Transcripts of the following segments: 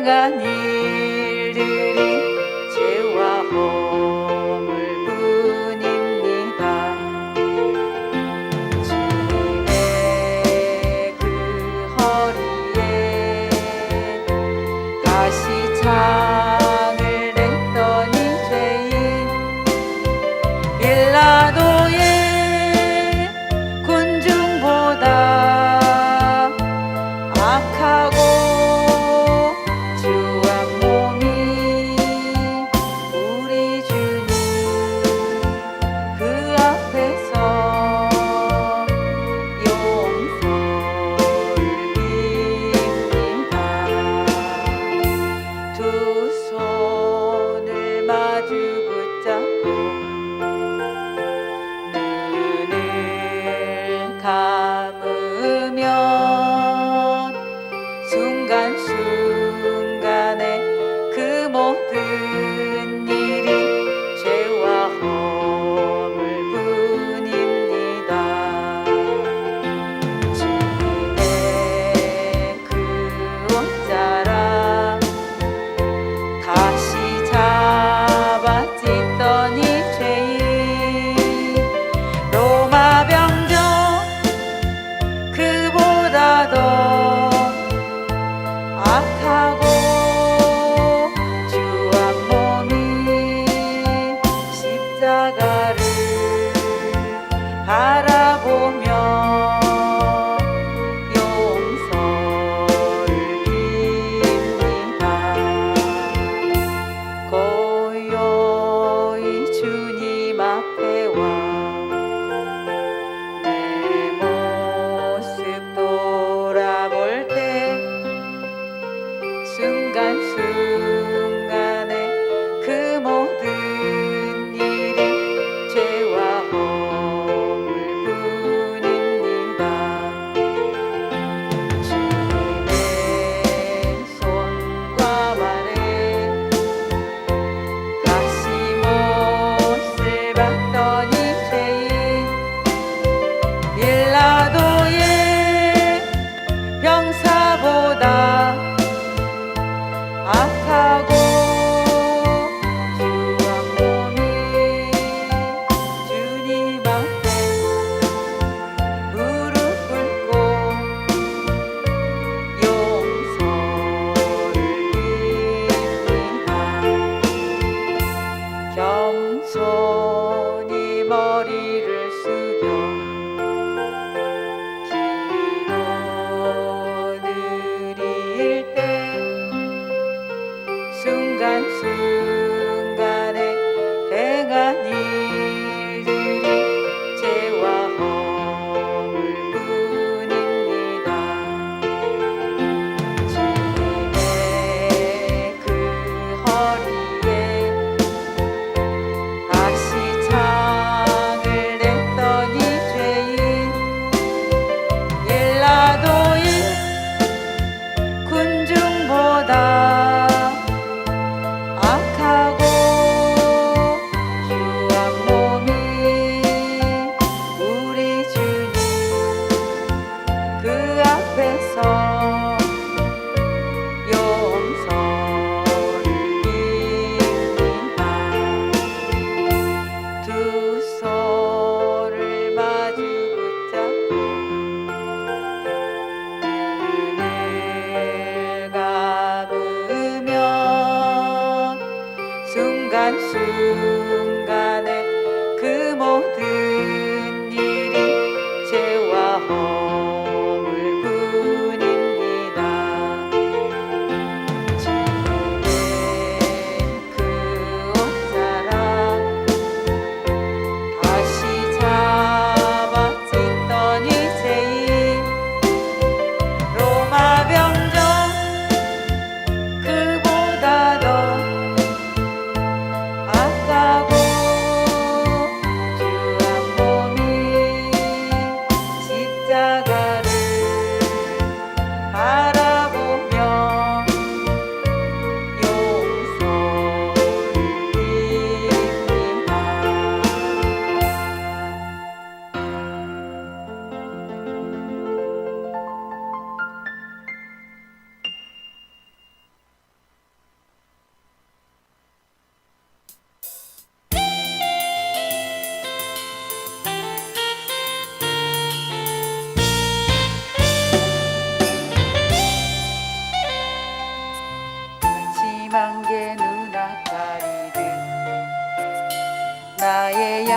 행한 일들이 죄와 허물 뿐입니다. 주님의 그 허리에 다시 창을 냈더니 죄인 빌라도의 군중보다 악하고 주한 몸이 우리 주님 그 앞에서 용서를 빕니다. 두 손을 마주 붙잡고 눈을 감으면 순간순간에 그 모든 일이 죄와 허물 뿐입니다. 주님의 그 옷자락 다시 잡아 찢더니 죄인 로마 병정 그보다 더 악하고 주한 몸이 십자가를 바라보며 용서를 빕니다. 고요히 주님 앞에 와 내 모습 돌아볼 때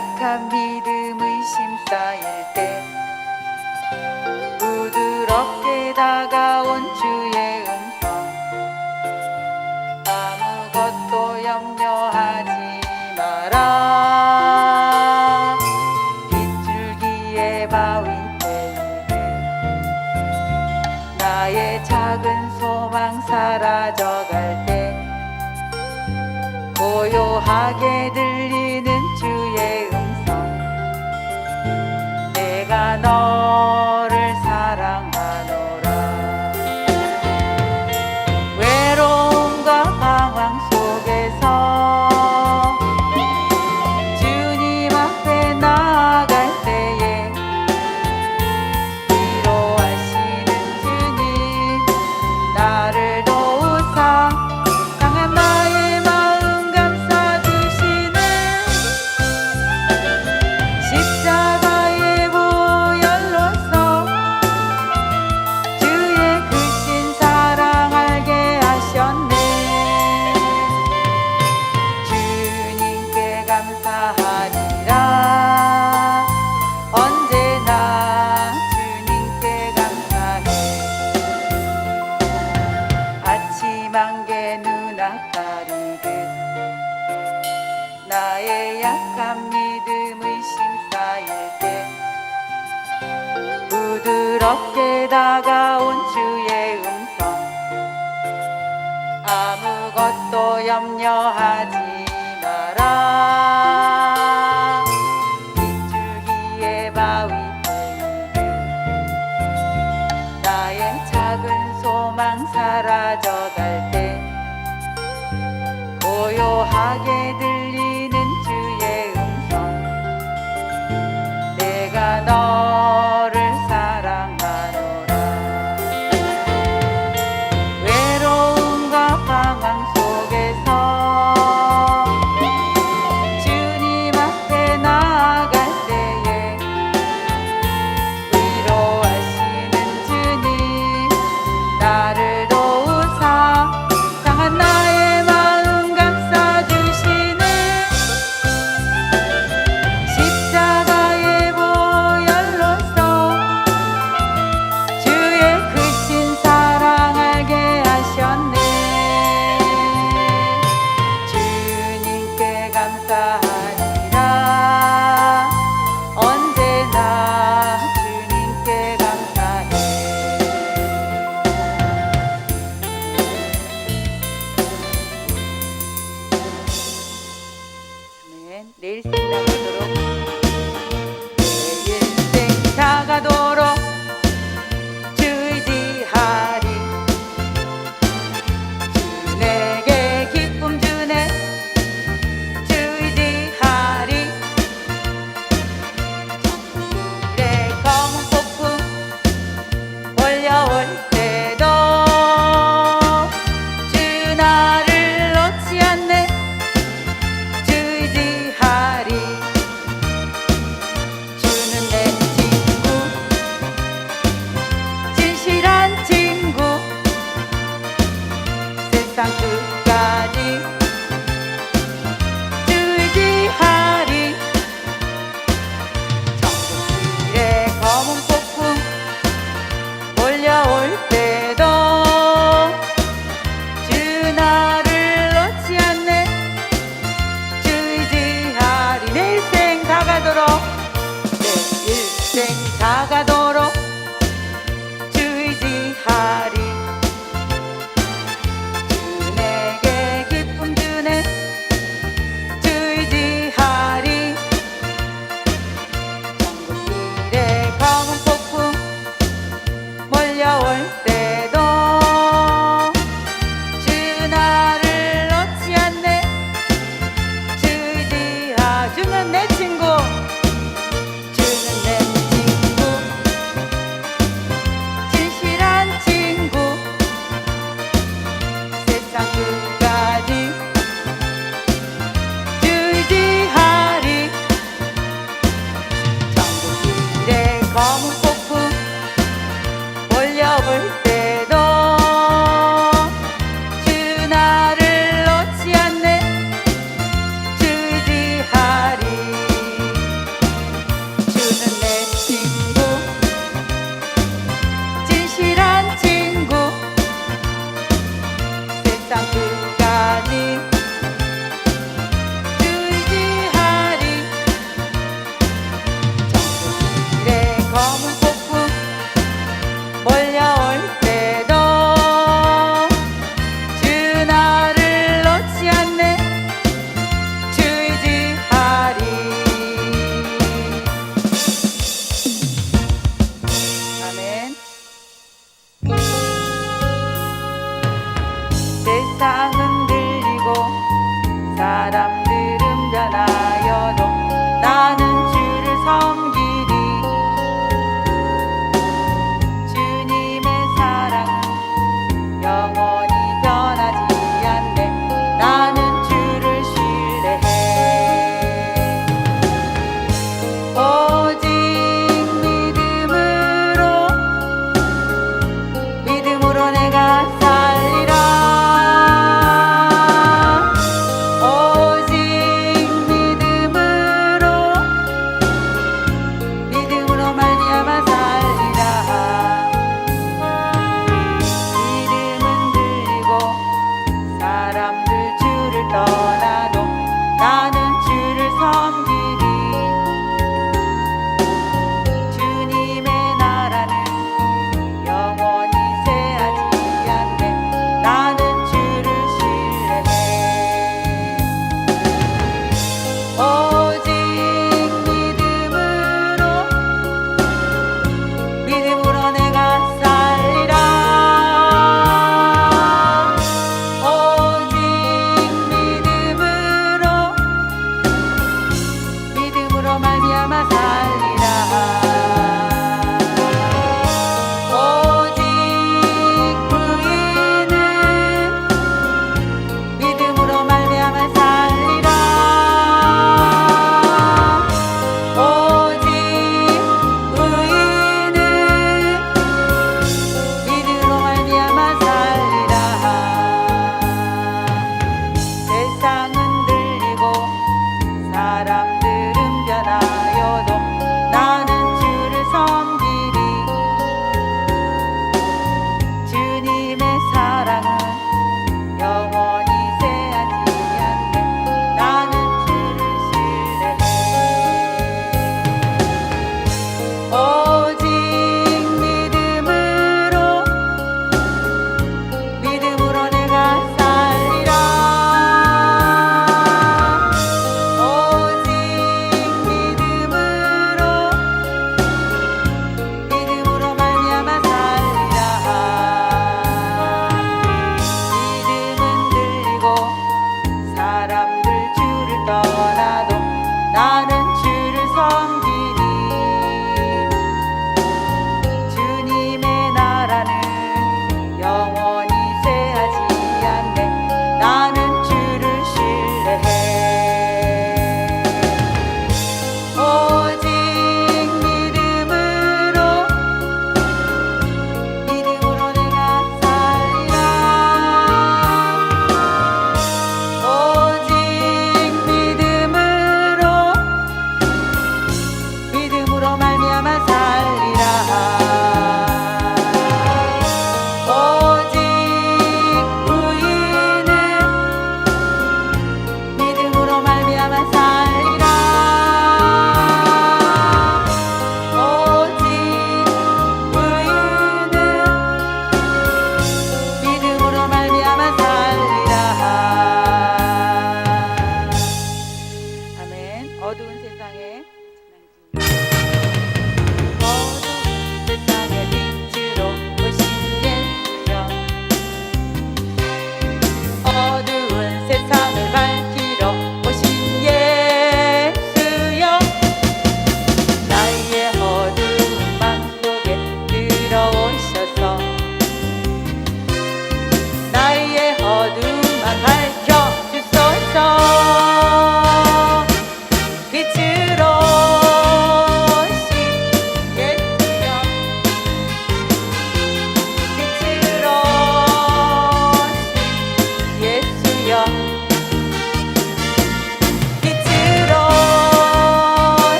약한 믿음 의심 쌓일 때 부드럽게 다가온 주의 음성 아무것도 염려하지 마라 빗줄기의 바위 때문에 나의 작은 소망 사라져갈 때 고요하게 들리는 주의 음성 내가 너를 사랑하노라 외로움과 방황 속에서 주님 앞에 나아갈 때에 위로하시는 주님 나를 도우사 강한 나의 마음 감싸주시네 십자가의 보혈로서 주의 크신 사랑 알게 하셨네 주님께 감사하리라 언제나 주님께 감사해 아침 안개 눈앞 가리듯 나의 약한 믿음 의심 쌓일 때 부드럽게 다가온 주의 음성 아무것도 염려하지 마라 빗줄기의 바위 때문에 나의 작은 소망 사라져갈 때 고요하게 들리는 주의 음성 내가 너를 사랑하노라 외로움과 방황 속에서 주님 앞에 나아갈 때에 위로하시는 주님 나를 도우사 강한 나의 마음 감싸주시네 십자가의 보혈로서 주의 크신 사랑 알게 하셨네 주님께 감사하리라 언제나 주님께 감사해 아멘. 내 일생 다가도록 주 의지하리 주 내게 기쁨 주네 주 의지하리 정실의 검은 폭풍 몰려올 때도 주 나를 놓지 않네 주 의지하리 주는 내 친구 진실한 친구 세상 끝까지 주 의지하리 정신의 검은 폭풍 몰려올 때도 주 나를 놓지 않네 주 의지하리 내 일생 다가도록 내 일생 다가도록 주 의지하리 주 내게 세상 끝까지 의지하리. 정글의 검은 폭풍 몰려올 때도 주 나를 놓지 않네. 주 의지하리. 아멘. 세상은 들리고 사람들은 변하여도 나는 주를 섬기리. 주님의 사랑 영원히 변하지 않네. 나는 주를 신뢰해. 오직 믿음으로 내가 살리라. 오직 믿음으로 말미암아 살리라. 믿음은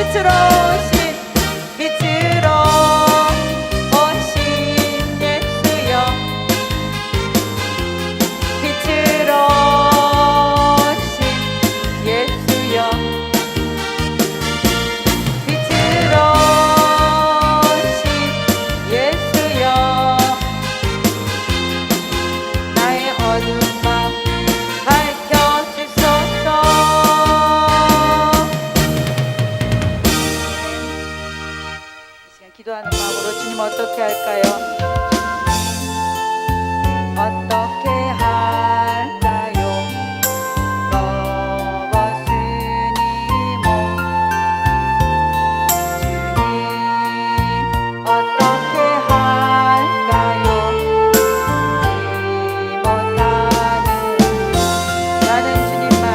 빛으로 오신 빛으로 오신 예수여 빛으로 오신 예수여 빛으로 오신 예수여 나의 어두운 맘 밝혀주소서. 이 시간 기도하는 마음으로 주님 어떻게 할까요? 어떻게 할까요? 먹었으니 뭐 주님 어떻게 할까요? 나는 주님만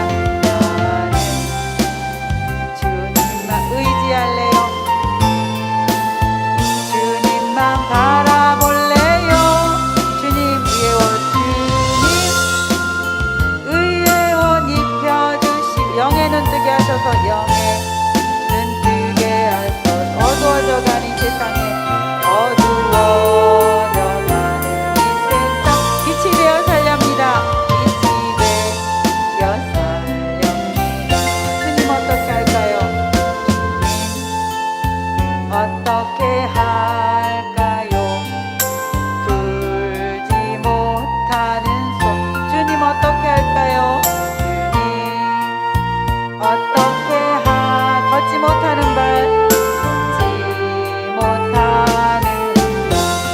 의지할래요. 주님만 바라볼래요. 주님 위에 옷 주님 의의 옷 입혀주시 영의 눈 뜨게 하셔서 영의 눈 뜨게 하소서. 어두워져가는 이 세상에 어두워져가는 이 세상 빛이 되어 살렵니다. 빛이 되어 살렵니다. 주님 어떻게 할까요? 어떻게 할까요? 풀지 못하는 손 주님 어떻게 할까요? 주님 어떻게 걷지 못하는 발 걷지 못하는 발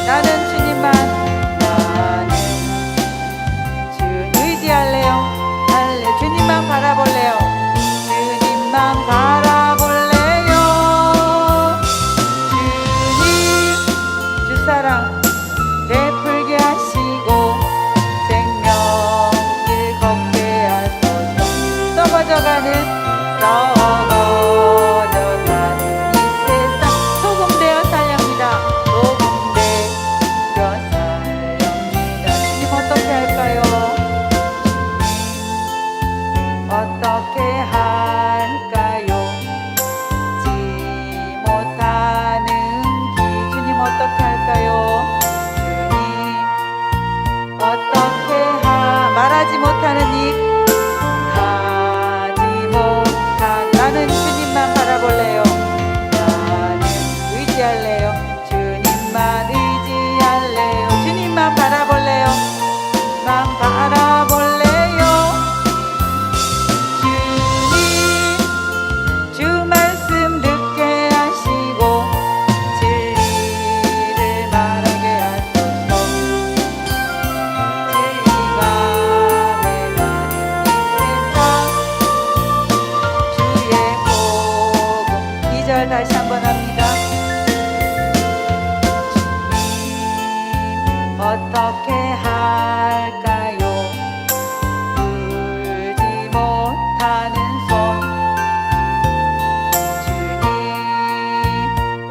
나는 주님만 나는 주님 의지할래요. 주님만 바라볼래요. 주님만 바라볼래요. 주 사랑 베풀게 하시고 생명길 걷게 하소서. 썩어져가는 이 세상 소금 되어 살렵니다. 소금 되어 살렵니다. 주님 어떻게 할까요? 어떻게 할까요? 지 못하는 주님 어떻게 할까요? 주님 어떻게 말하지 못하는 입 하지 못한 나는 주님만 바라볼래요. 나는 의지할래요. 주님만 의지할래요. 주님만 바라볼래요. 만 바라볼래요. 주님 주 말씀 듣게 하시고 진리를 말하게 하소서. 진리가 매가는 이 세상 주의 복음 2절 다시 한번 합니다. 주님 어떻게 할까요? 풀지 못하는 손 주님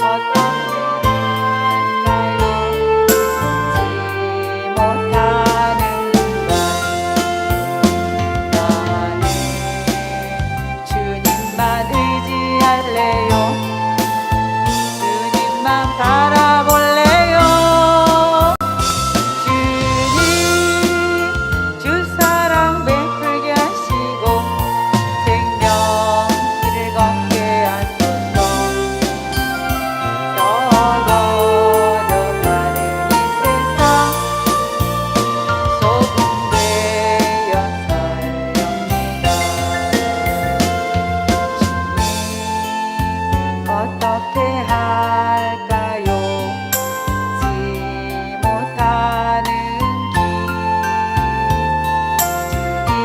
어떻게 할까요? 지 못하는 발 나는 주님만 의지할래요. 주님만 바라볼래요. 주님 주 사랑 베풀게 하시고 생명길을 걷게 하소서. 썩어져가는 이 세상 소금 되어 살렵니다. 주님 어떻게 할까요? 지 못하는 길 주님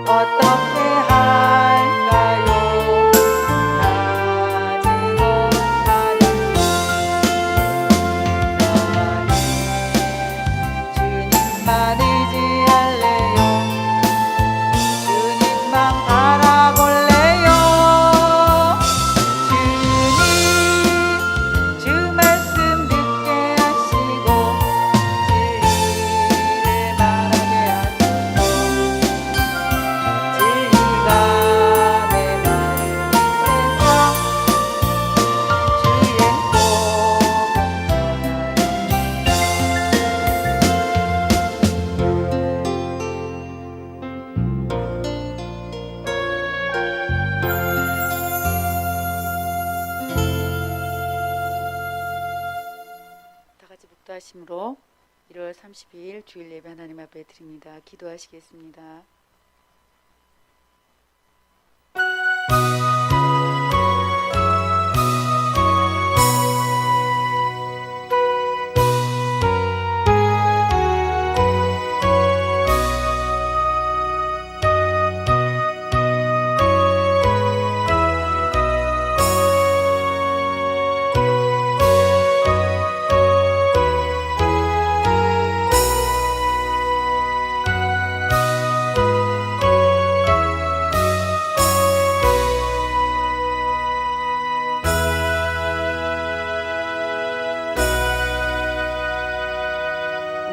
어떻게 할까요? 가지 못하는 나는 주님만 의지할래요. 주님만 바라볼래요. 주님 주 말씀 듣게 하시고 진리를 말하게 하소서. 진리가 인도하심으로 1월 30일 주일 예배 하나님 앞에 드립니다. 기도하시겠습니다.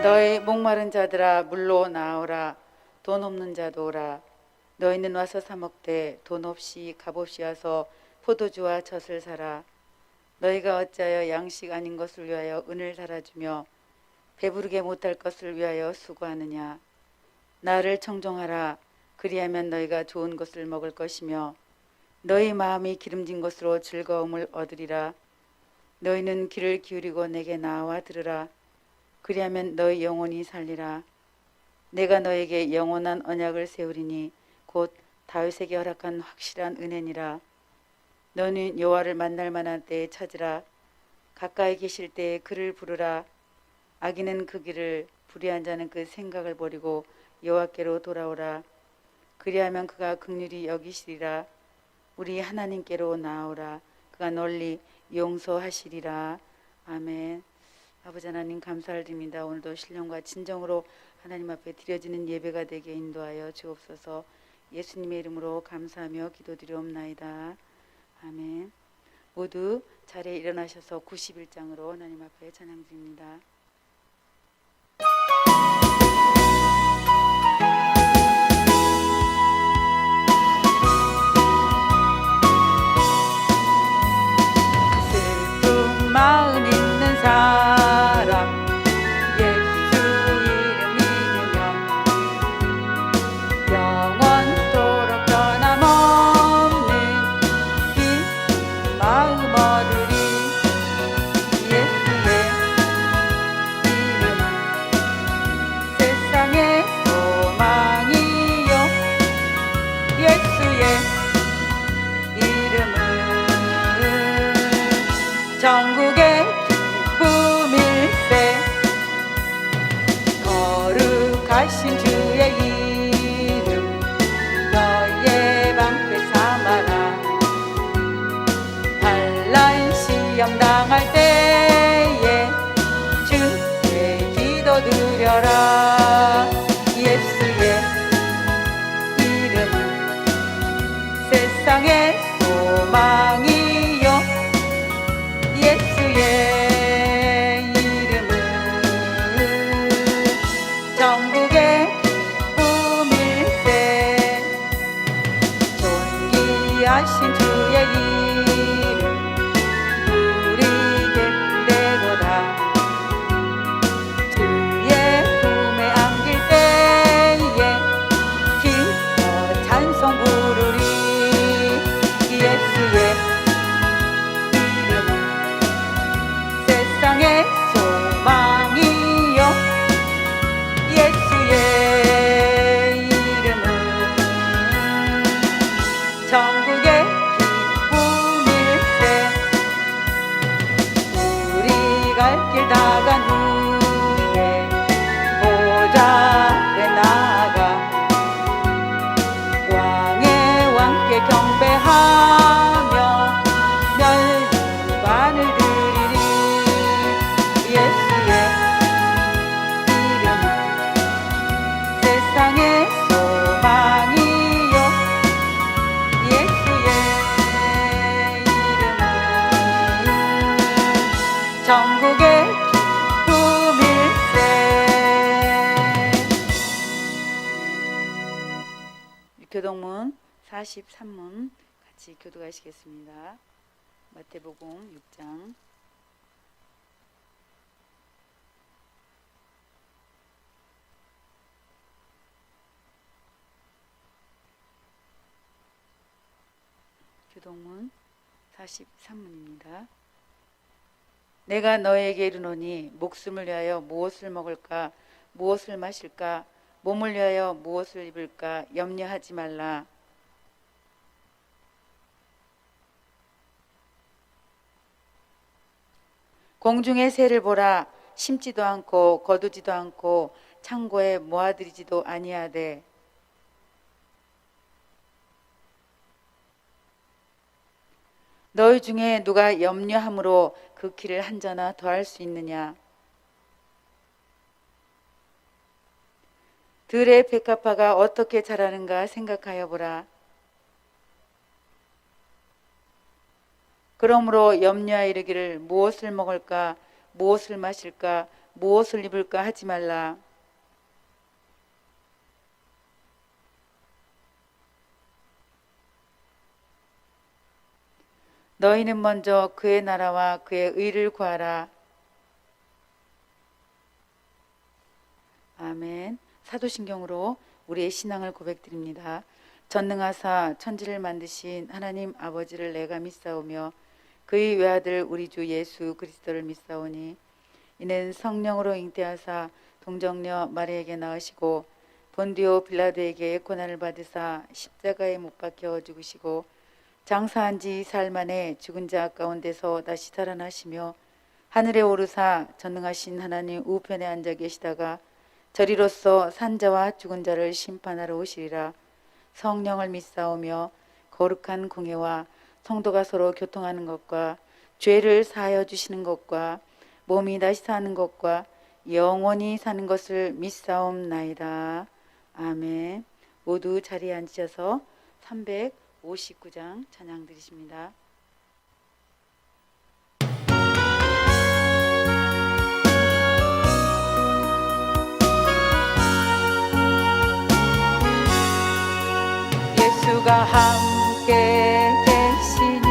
너희 목마른 자들아 물로 나오라. 돈 없는 자도 오라. 너희는 와서 사 먹되 돈 없이 값없이 와서 포도주와 젖을 사라. 너희가 어찌하여 양식 아닌 것을 위하여 은을 달아주며 배부르게 못할 것을 위하여 수고하느냐. 나를 청종하라. 그리하면 너희가 좋은 것을 먹을 것이며 너희 마음이 기름진 것으로 즐거움을 얻으리라. 너희는 귀를 기울이고 내게 나와 들으라. 그리하면 너희 영혼이 살리라. 내가 너에게 영원한 언약을 세우리니 곧 다윗에게 허락한 확실한 은혜니라. 너는 여호와를 만날 만한 때에 찾으라. 가까이 계실 때에 그를 부르라. 악인은 그 길을, 불의한 자는 그 생각을 버리고 여호와께로 돌아오라. 그리하면 그가 긍휼히 여기시리라. 우리 하나님께로 나오라. 그가 널리 용서하시리라. 아멘. 아버지 하나님 감사를 드립니다. 오늘도 신령과 진정으로 하나님 앞에 드려지는 예배가 되게 인도하여 주옵소서. 예수님의 이름으로 감사하며 기도드리옵나이다. 아멘. 모두 자리에 일어나셔서 91장으로 하나님 앞에 찬양 드립니다. 슬픈 마음 있는 사람 예수 이름 믿으면 영원토록 변함없는 긴 마음 얻으리. 예수의 이름은 세상의 소망이요. 예수의 이름은 전국의 기쁨일세. 거룩하신 주의 이름 너의 방패 삼아라. 환난 시험 당할 때에 주께 기도드려라. 예수의 이름은 세상의 소망이요. 예수의 이름은 전국의 기쁨일세. 존귀하신 주의 이름 우리에게 내도다. 주의 품에 안길 때에 기뻐 찬송 부르리. 예수의 세상의 소망이요. 예수의 이름은 전국의 기쁨일세. 우리 갈 길 다간 후에 보좌 앞에 나아가 왕의 왕께 경배하며 멸관을 드리리. 예수의 이름 세상의 소망이요. 예수의 이름은 전국의 기쁨일세. 교동문 43문 같이 교도하시겠습니다. 마태복음 6장 교동문 43문입니다. 내가 너에게 이르노니 목숨을 위하여 무엇을 먹을까 무엇을 마실까 몸을 위하여 무엇을 입을까 염려하지 말라. 공중의 새를 보라. 심지도 않고 거두지도 않고 창고에 모아들이지도 아니하되 너희 중에 누가 염려함으로 그 키를 한 자나 더할 수 있느냐. 들의 백합화가 어떻게 자라는가 생각하여 보라. 그러므로 염려하여 이르기를 무엇을 먹을까 무엇을 마실까 무엇을 입을까 하지 말라. 너희는 먼저 그의 나라와 그의 의를 구하라. 아멘. 사도신경으로 우리의 신앙을 고백드립니다. 전능하사 천지를 만드신 하나님 아버지를 내가 믿사오며 그의 외아들 우리 주 예수 그리스도를 믿사오니 이는 성령으로 잉태하사 동정녀 마리에게 낳으시고 본디오 빌라도에게 고난을 받으사 십자가에 못 박혀 죽으시고 장사한 지 사흘 만에 죽은 자 가운데서 다시 살아나시며 하늘에 오르사 전능하신 하나님 우편에 앉아 계시다가 저리로서 산자와 죽은 자를 심판하러 오시리라. 성령을 믿사오며 거룩한 공예와 성도가 서로 교통하는 것과 죄를 사하여 주시는 것과 몸이 다시 사는 것과 영원히 사는 것을 믿사옵나이다. 아멘. 모두 자리에 앉으셔서 359장 찬양 드리십니다. 예수가 함께 계시니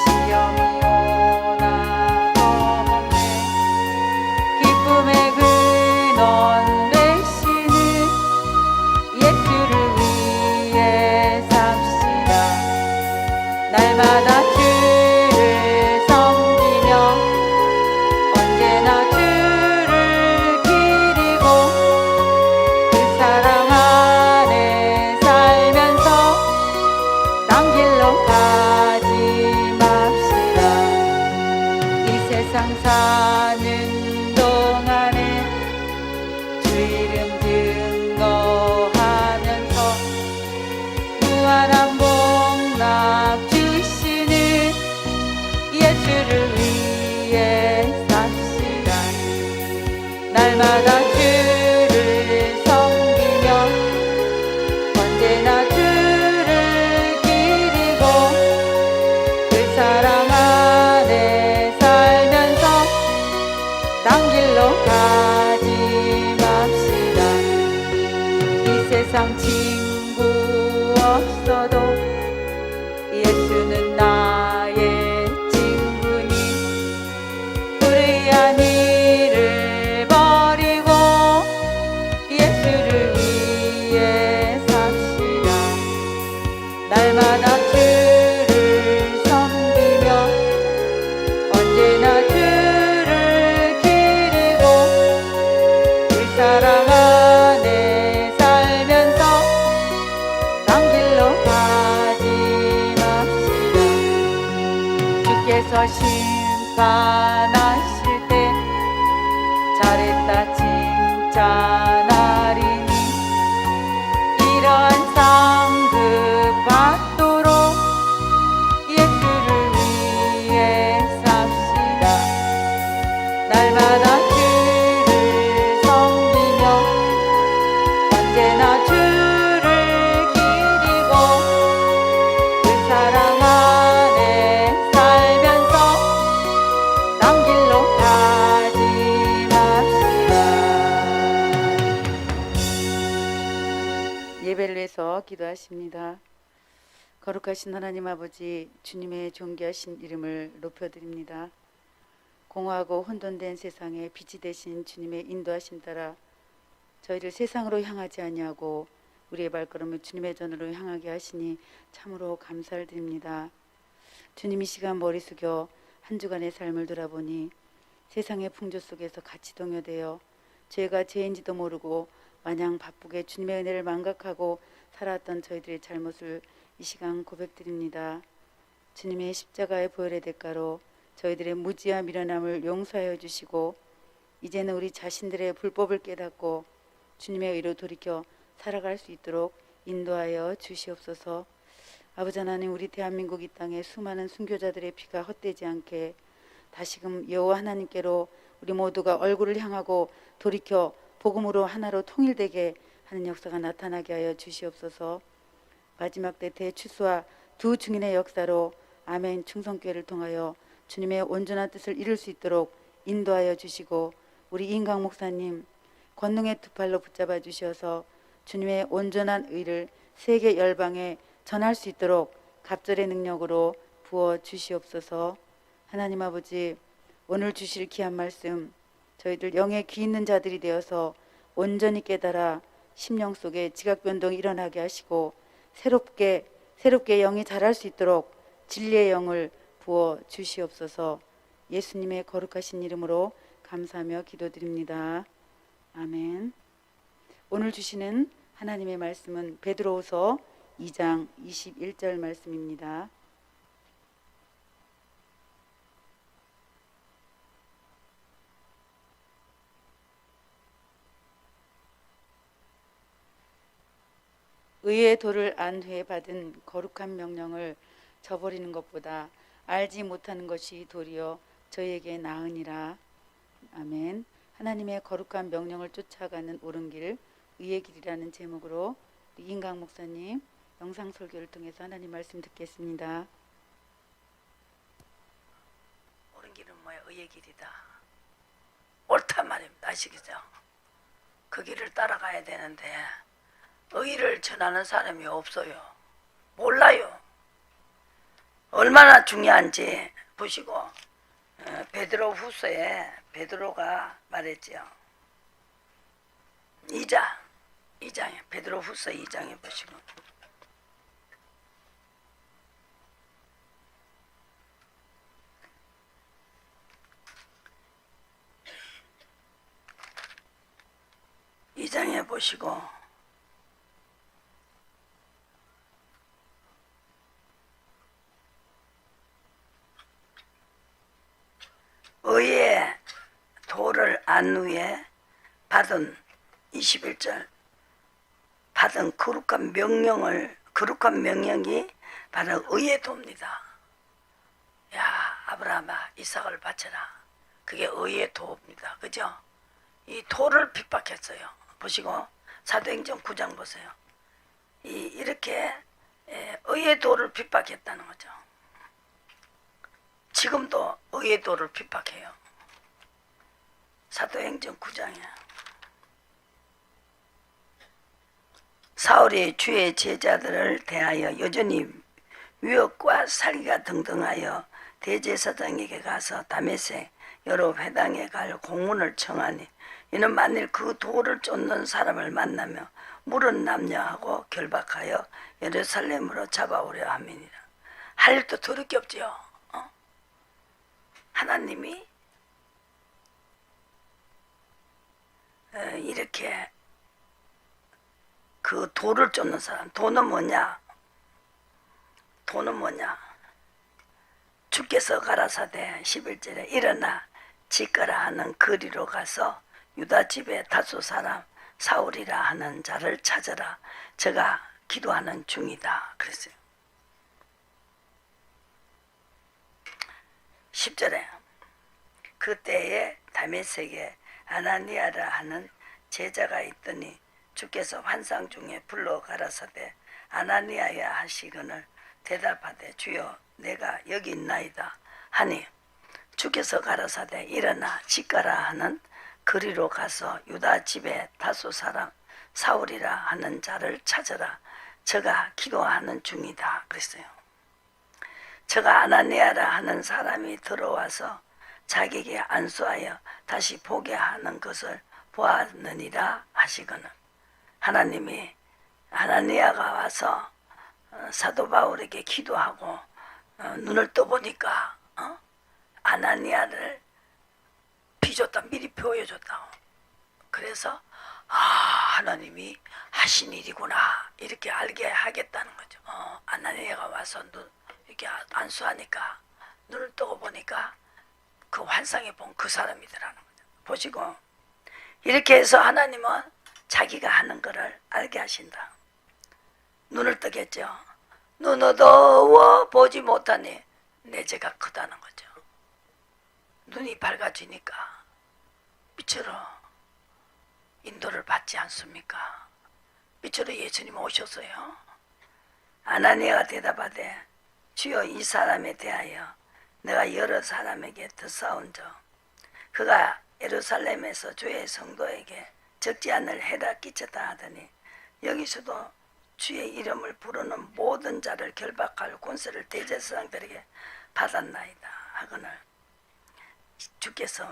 시험이 오나 겁없네. 기쁨의 근원 되시는 예수를 위해 삽시다. 날마다 주를 섬기며 언제나 주를 기리고 그 사랑 안에 살면서 남 길로 가지 맙시다. 이 세상 사는 동안에 주 이름 증거하면서 무한한 복락 주시는 예수를 위해 삽시다. 날마다 주를 섬기며 언제나 주를 기리고 그 사랑 안에 살면서 딴 길로 가지 맙시다. 이 세상 친구 없어도 예수는 나의 친구니 불의한 일을 버리고 예수를 위해 삽시다. 날마다 주를 섬기며 언제나 주를 기리고 그 사랑 안에 살면서 딴 길로 가지 맙시다. 주께서 심판하실 때 잘했다 칭찬하리니 이러한 상급 받도록 예수를 위해 삽시다. 날마다 주를 섬기며 언제나 주를 기리고 그 사랑 안에 살면서 남 길로 가지 맙시다. 예배를 위해서 기도하십니다. 거룩하신 하나님 아버지, 주님의 존귀하신 이름을 높여드립니다. 공허하고 혼돈된 세상에 빛이 되신 주님의 인도하심 따라 저희를 세상으로 향하지 아니하고 우리의 발걸음을 주님의 전으로 향하게 하시니 참으로 감사를 드립니다. 주님 이 시간 머리 숙여 한 주간의 삶을 돌아보니 세상의 풍조 속에서 같이 동요되어 죄가 죄인지도 모르고 마냥 바쁘게 주님의 은혜를 망각하고 살았던 저희들의 잘못을 이 시간 고백드립니다. 주님의 십자가의 보혈의 대가로 저희들의 무지와 미련함을 용서하여 주시고 이제는 우리 자신들의 불법을 깨닫고 주님의 의로 돌이켜 살아갈 수 있도록 인도하여 주시옵소서. 아버지 하나님, 우리 대한민국 이 땅에 수많은 순교자들의 피가 헛되지 않게 다시금 여호와 하나님께로 우리 모두가 얼굴을 향하고 돌이켜 복음으로 하나로 통일되게 하는 역사가 나타나게 하여 주시옵소서. 마지막 때 대추수와 두 증인의 역사로 아멘 충성교회를 통하여 주님의 온전한 뜻을 이룰 수 있도록 인도하여 주시고 우리 이인강 목사님 권능의 두 팔로 붙잡아 주셔서 주님의 온전한 의를 세계 열방에 전할 수 있도록 갑절의 능력으로 부어 주시옵소서. 하나님 아버지, 오늘 주실 귀한 말씀 저희들 영에 귀 있는 자들이 되어서 온전히 깨달아 심령 속에 지각 변동이 일어나게 하시고 새롭게 영이 자랄 수 있도록 진리의 영을 부어 주시옵소서. 예수님의 거룩하신 이름으로 감사하며 기도드립니다. 아멘. 오늘 주시는 하나님의 말씀은 베드로후서 2장 21절 말씀입니다. 의의 도를 안 후에 받은 거룩한 명령을 저버리는 것보다 알지 못하는 것이 도리어 저희에게 나으니라. 아멘. 하나님의 거룩한 명령을 쫓아가는 옳은 길, 의의 길이라는 제목으로 이인강 목사님 영상 설교를 통해서 하나님 말씀 듣겠습니다. 옳은 길은 뭐야? 의의 길이다. 옳단 말입니다. 아시겠죠? 그 길을 따라가야 되는데 의를 전하는 사람이 없어요. 몰라요. 얼마나 중요한지 보시고 베드로 후서에 베드로가 말했지요. 2장에 베드로 후서 2장에 보시고 의의 도를 안 후에 받은 21절 받은 거룩한 명령이 바로 의의 도입니다. 야, 아브라함아 이삭을 바쳐라. 그게 의의 도입니다. 그죠? 이 도를 핍박했어요. 보시고 사도행전 9장 보세요. 이렇게 의의 도를 핍박했다는 거죠. 지금도 의의 도를 핍박해요. 사도행전 9장에 사울이 주의 제자들을 대하여 여전히 위협과 살기가 등등하여 대제사장에게 가서 다메섹 여러 회당에 갈 공문을 청하니 이는 만일 그 도를 쫓는 사람을 만나며 물은 남녀하고 결박하여 예루살렘으로 잡아오려 함이니라. 할 일도 더럽게 없지요. 하나님이 이렇게 그 도를 쫓는 사람, 도는 뭐냐? 주께서 가라사대 11절에 일어나 지가라 하는 거리로 가서 유다 집의 다소 사람 사울이라 하는 자를 찾아라. 제가 기도하는 중이다. 그랬어요. 10절에 그때에 다메섹에 아나니아라 하는 제자가 있더니 주께서 환상 중에 불러 가라사대 아나니아야 하시거늘 대답하되 주여 내가 여기 있나이다 하니 주께서 가라사대 일어나 지가라 하는 거리로 가서 유다 집의 다소 사람 사울이라 하는 자를 찾아라. 저가 기도하는 중이다. 그랬어요. 저가 아나니아라 하는 사람이 들어와서 자기에게 안수하여 다시 보게 하는 것을 보았느니라 하시거늘 하나님이 아나니아가 와서 사도 바울에게 기도하고 눈을 떠보니까 아나니아를 비줬다, 미리 보여줬다. 그래서 하나님이 하신 일이구나 이렇게 알게 하겠다는 거죠. 아나니아가 와서 이렇게 안수하니까 눈을 뜨고 보니까 그 환상에 본 그 사람이더라는 거죠. 보시고 이렇게 해서 하나님은 자기가 하는 거를 알게 하신다. 눈을 뜨겠죠. 눈 어두워 보지 못하니 내 죄가 크다는 거죠. 눈이 밝아지니까 빛으로 인도를 받지 않습니까? 빛으로 예수님 오셨어요. 아나니아가 대답하되 주여 이 사람에 대하여 내가 여러 사람에게 듣사온즉 그가 예루살렘에서 주의 성도에게 적지 않을 해를 끼쳤다 하더니 여기서도 주의 이름을 부르는 모든 자를 결박할 권세를 대제사장들에게 받았나이다 하거늘 주께서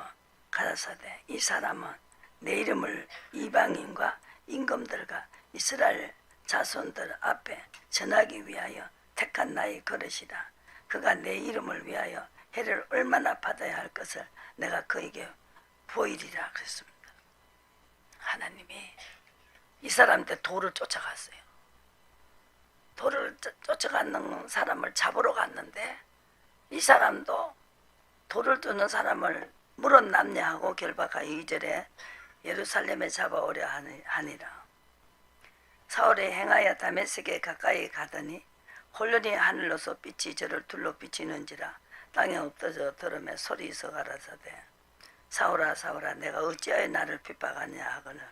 가라사대 이 사람은 내 이름을 이방인과 임금들과 이스라엘 자손들 앞에 전하기 위하여 택한 나의 그릇이라. 그가 내 이름을 위하여 해를 얼마나 받아야 할 것을 내가 그에게 보이리라 그랬습니다. 하나님이 이 사람한테 돌을 쫓아갔어요. 돌을 쫓아가는 사람을 잡으러 갔는데 이 사람도 돌을 두는 사람을 물었남냐 하고 결박하여 2절에 예루살렘에 잡아오려 하니라. 사울이 행하여 다메섹에 가까이 가더니 홀련히 하늘로서 빛이 저를 둘러 비치는지라 땅에 엎드져 들으며 소리서 가라사대 사울아 사울아 내가 어찌하여 나를 핍박하냐 하거늘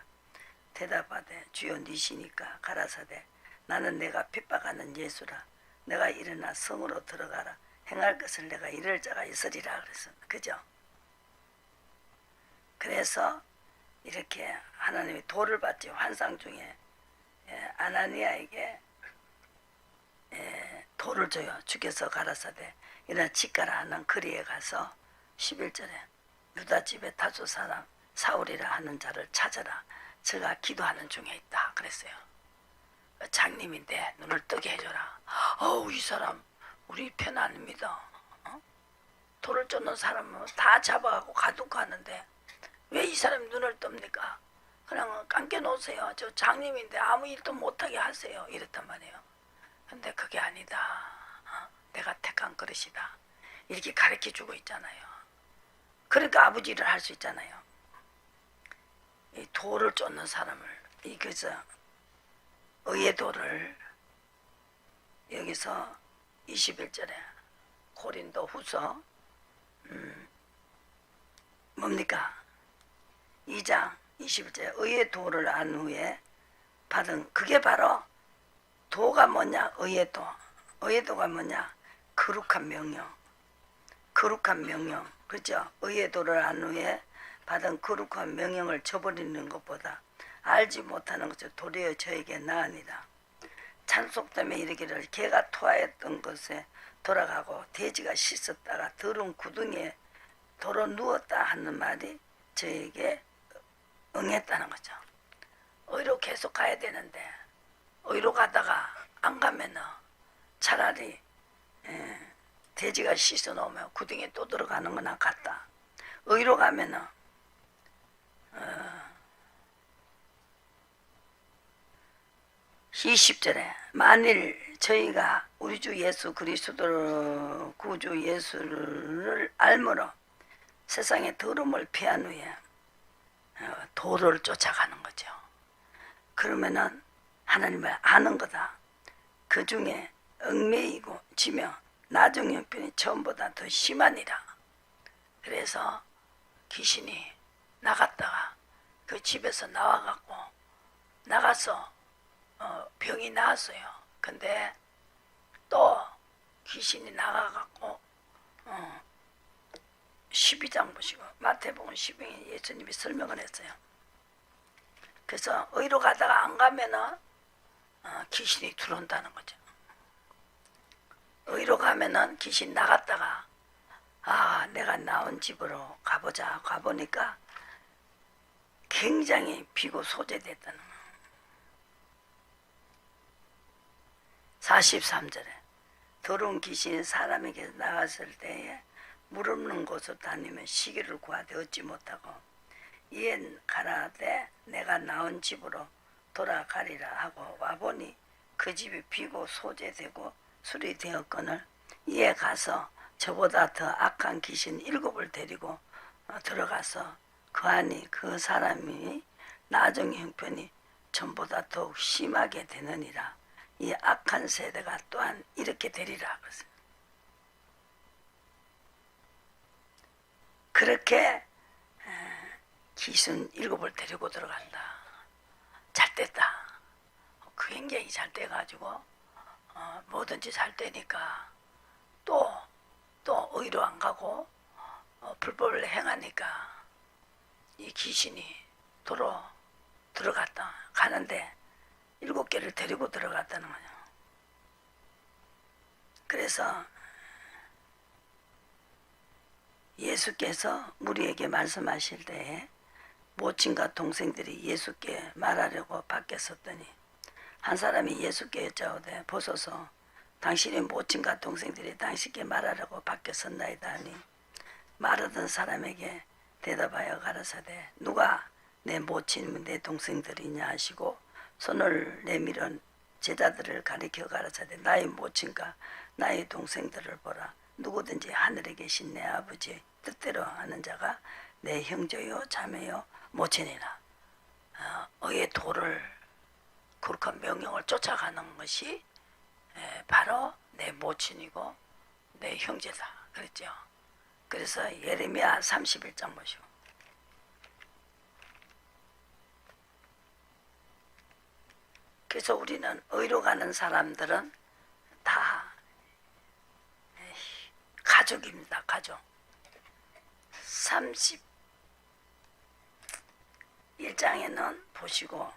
대답하되 주여 니시니까 가라사대 나는 내가 핍박하는 예수라. 내가 일어나 성으로 들어가라. 행할 것을 내가 이럴 자가 있으리라 그랬습니다. 그죠? 그래서 이렇게 하나님이 돌을 받지 환상 중에 아나니아에게 돌을 줘요. 주께서 가라사대 이나 직가라 하는 거리에 가서 11절에 유다 집에 다수 사람 사울이라 하는 자를 찾아라. 저가 기도하는 중에 있다 그랬어요. 장님인데 눈을 뜨게 해줘라. 이 사람 우리 편 아닙니다. 돌을 쫓는 사람은 다 잡아가고 가두고 하는데 왜 이 사람이 눈을 뜹니까? 그냥 감겨 놓으세요. 저 장님인데 아무 일도 못하게 하세요. 이랬단 말이에요. 근데 그게 아니다. 내가 택한 그릇이다. 이렇게 가르쳐 주고 있잖아요. 그러니까 아버지 일을 할 수 있잖아요. 이 돌을 쫓는 사람을 그저 의의 돌을 여기서 21절에 고린도 후서 뭡니까? 2장 21절에 의의 도를 안 후에 받은 그게 바로 도가 뭐냐? 의의 도. 의의 도가 뭐냐? 거룩한 명령. 거룩한 명령. 그죠? 의의 도를 안 후에 받은 거룩한 명령을 저버리는 것보다 알지 못하는 것을 도리어 저에게 나으니라. 찬송 때문에 이르기를 개가 토하였던 것에 돌아가고 돼지가 씻었다가 더러운 구덩이에 도로 누웠다 하는 말이 저에게 응했다는 거죠. 의로 계속 가야 되는데 의로 가다가 안 가면은 차라리 돼지가 씻어 놓으면 구덩이에 또 들어가는 거나 같다. 의로 가면은 20절에 만일 저희가 우리 주 예수 그리스도를 구주 예수를 알므로 세상의 더러움을 피한 후에 도를 쫓아가는 거죠. 그러면은 하나님을 아는 거다. 그 중에 얽매이고 지며 나중 형편이 처음보다 더 심하니라. 그래서 귀신이 나갔다가 그 집에서 나와갖고 나가서 병이 나았어요. 근데 또 귀신이 나가갖고 12장 보시고 마태복음 12장에 예수님이 설명을 했어요. 그래서 의로 가다가 안 가면은 귀신이 들어온다는 거죠. 의로 가면은 귀신 나갔다가 내가 나온 집으로 가보자 가보니까 굉장히 비고 소재됐다는 거예요. 43절에 더러운 귀신이 사람에게 나갔을 때에 물 없는 곳으로 다니면 시기를 구하되 얻지 못하고 이에 가라되 내가 나온 집으로 돌아가리라 하고 와보니 그 집이 비고 소재되고 술이 되었거늘 이에 가서 저보다 더 악한 귀신 7을 데리고 들어가서 그 안이 그 사람이 나중의 형편이 전보다 더욱 심하게 되느니라. 이 악한 세대가 또한 이렇게 되리라. 그렇게 귀신 7을 데리고 들어간다. 잘 됐다. 그 굉장히 잘 돼가지고 뭐든지 잘 되니까 또 의로 안 가고 불법을 행하니까 이 귀신이 도로 들어갔다. 가는데 7개를 데리고 들어갔다는 거죠. 그래서 예수께서 우리에게 말씀하실 때에 모친과 동생들이 예수께 말하려고 밖에 섰더니 한 사람이 예수께 여짜오되 보소서 당신의 모친과 동생들이 당신께 말하려고 밖에 섰나이다 하니 말하던 사람에게 대답하여 가라사대 누가 내 모친 내 동생들이냐 하시고 손을 내밀어 제자들을 가리켜 가라사대 나의 모친과 나의 동생들을 보라. 누구든지 하늘에 계신 내 아버지의 뜻대로 하는 자가 내 형제요 자매요 모친이라. 의의 도를 거룩한 명령을 쫓아가는 것이 바로 내 모친이고 내 형제다 그랬죠. 그래서 예레미야 31장 보시오. 그래서 우리는 의로 가는 사람들은 다 가족입니다. 가족. 31장에는 보시고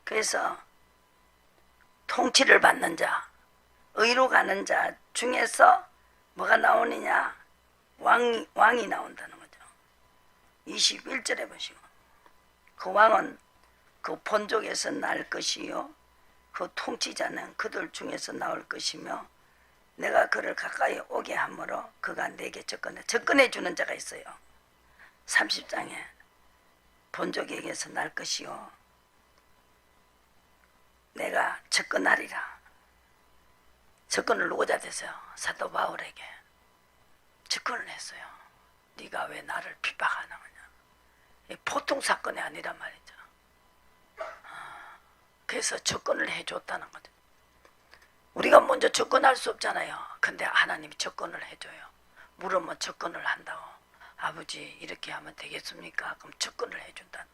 그래서 통치를 받는 자, 의로 가는 자 중에서 뭐가 나오느냐? 왕이 나온다는 거죠. 21절에 보시고 그 왕은 그 본족에서 날 것이요 그 통치자는 그들 중에서 나올 것이며 내가 그를 가까이 오게 하므로 그가 내게 접근해 주는 자가 있어요. 30장에 본족에게서 날 것이요 내가 접근하리라. 접근을 누구자 됐어요? 사도 바울에게 접근을 했어요. 네가 왜 나를 핍박하는 거냐. 보통 사건이 아니란 말이죠. 그래서 접근을 해줬다는 거죠. 우리가 먼저 접근할 수 없잖아요. 근데 하나님이 접근을 해줘요. 물으면 접근을 한다고. 아버지 이렇게 하면 되겠습니까? 그럼 접근을 해준다.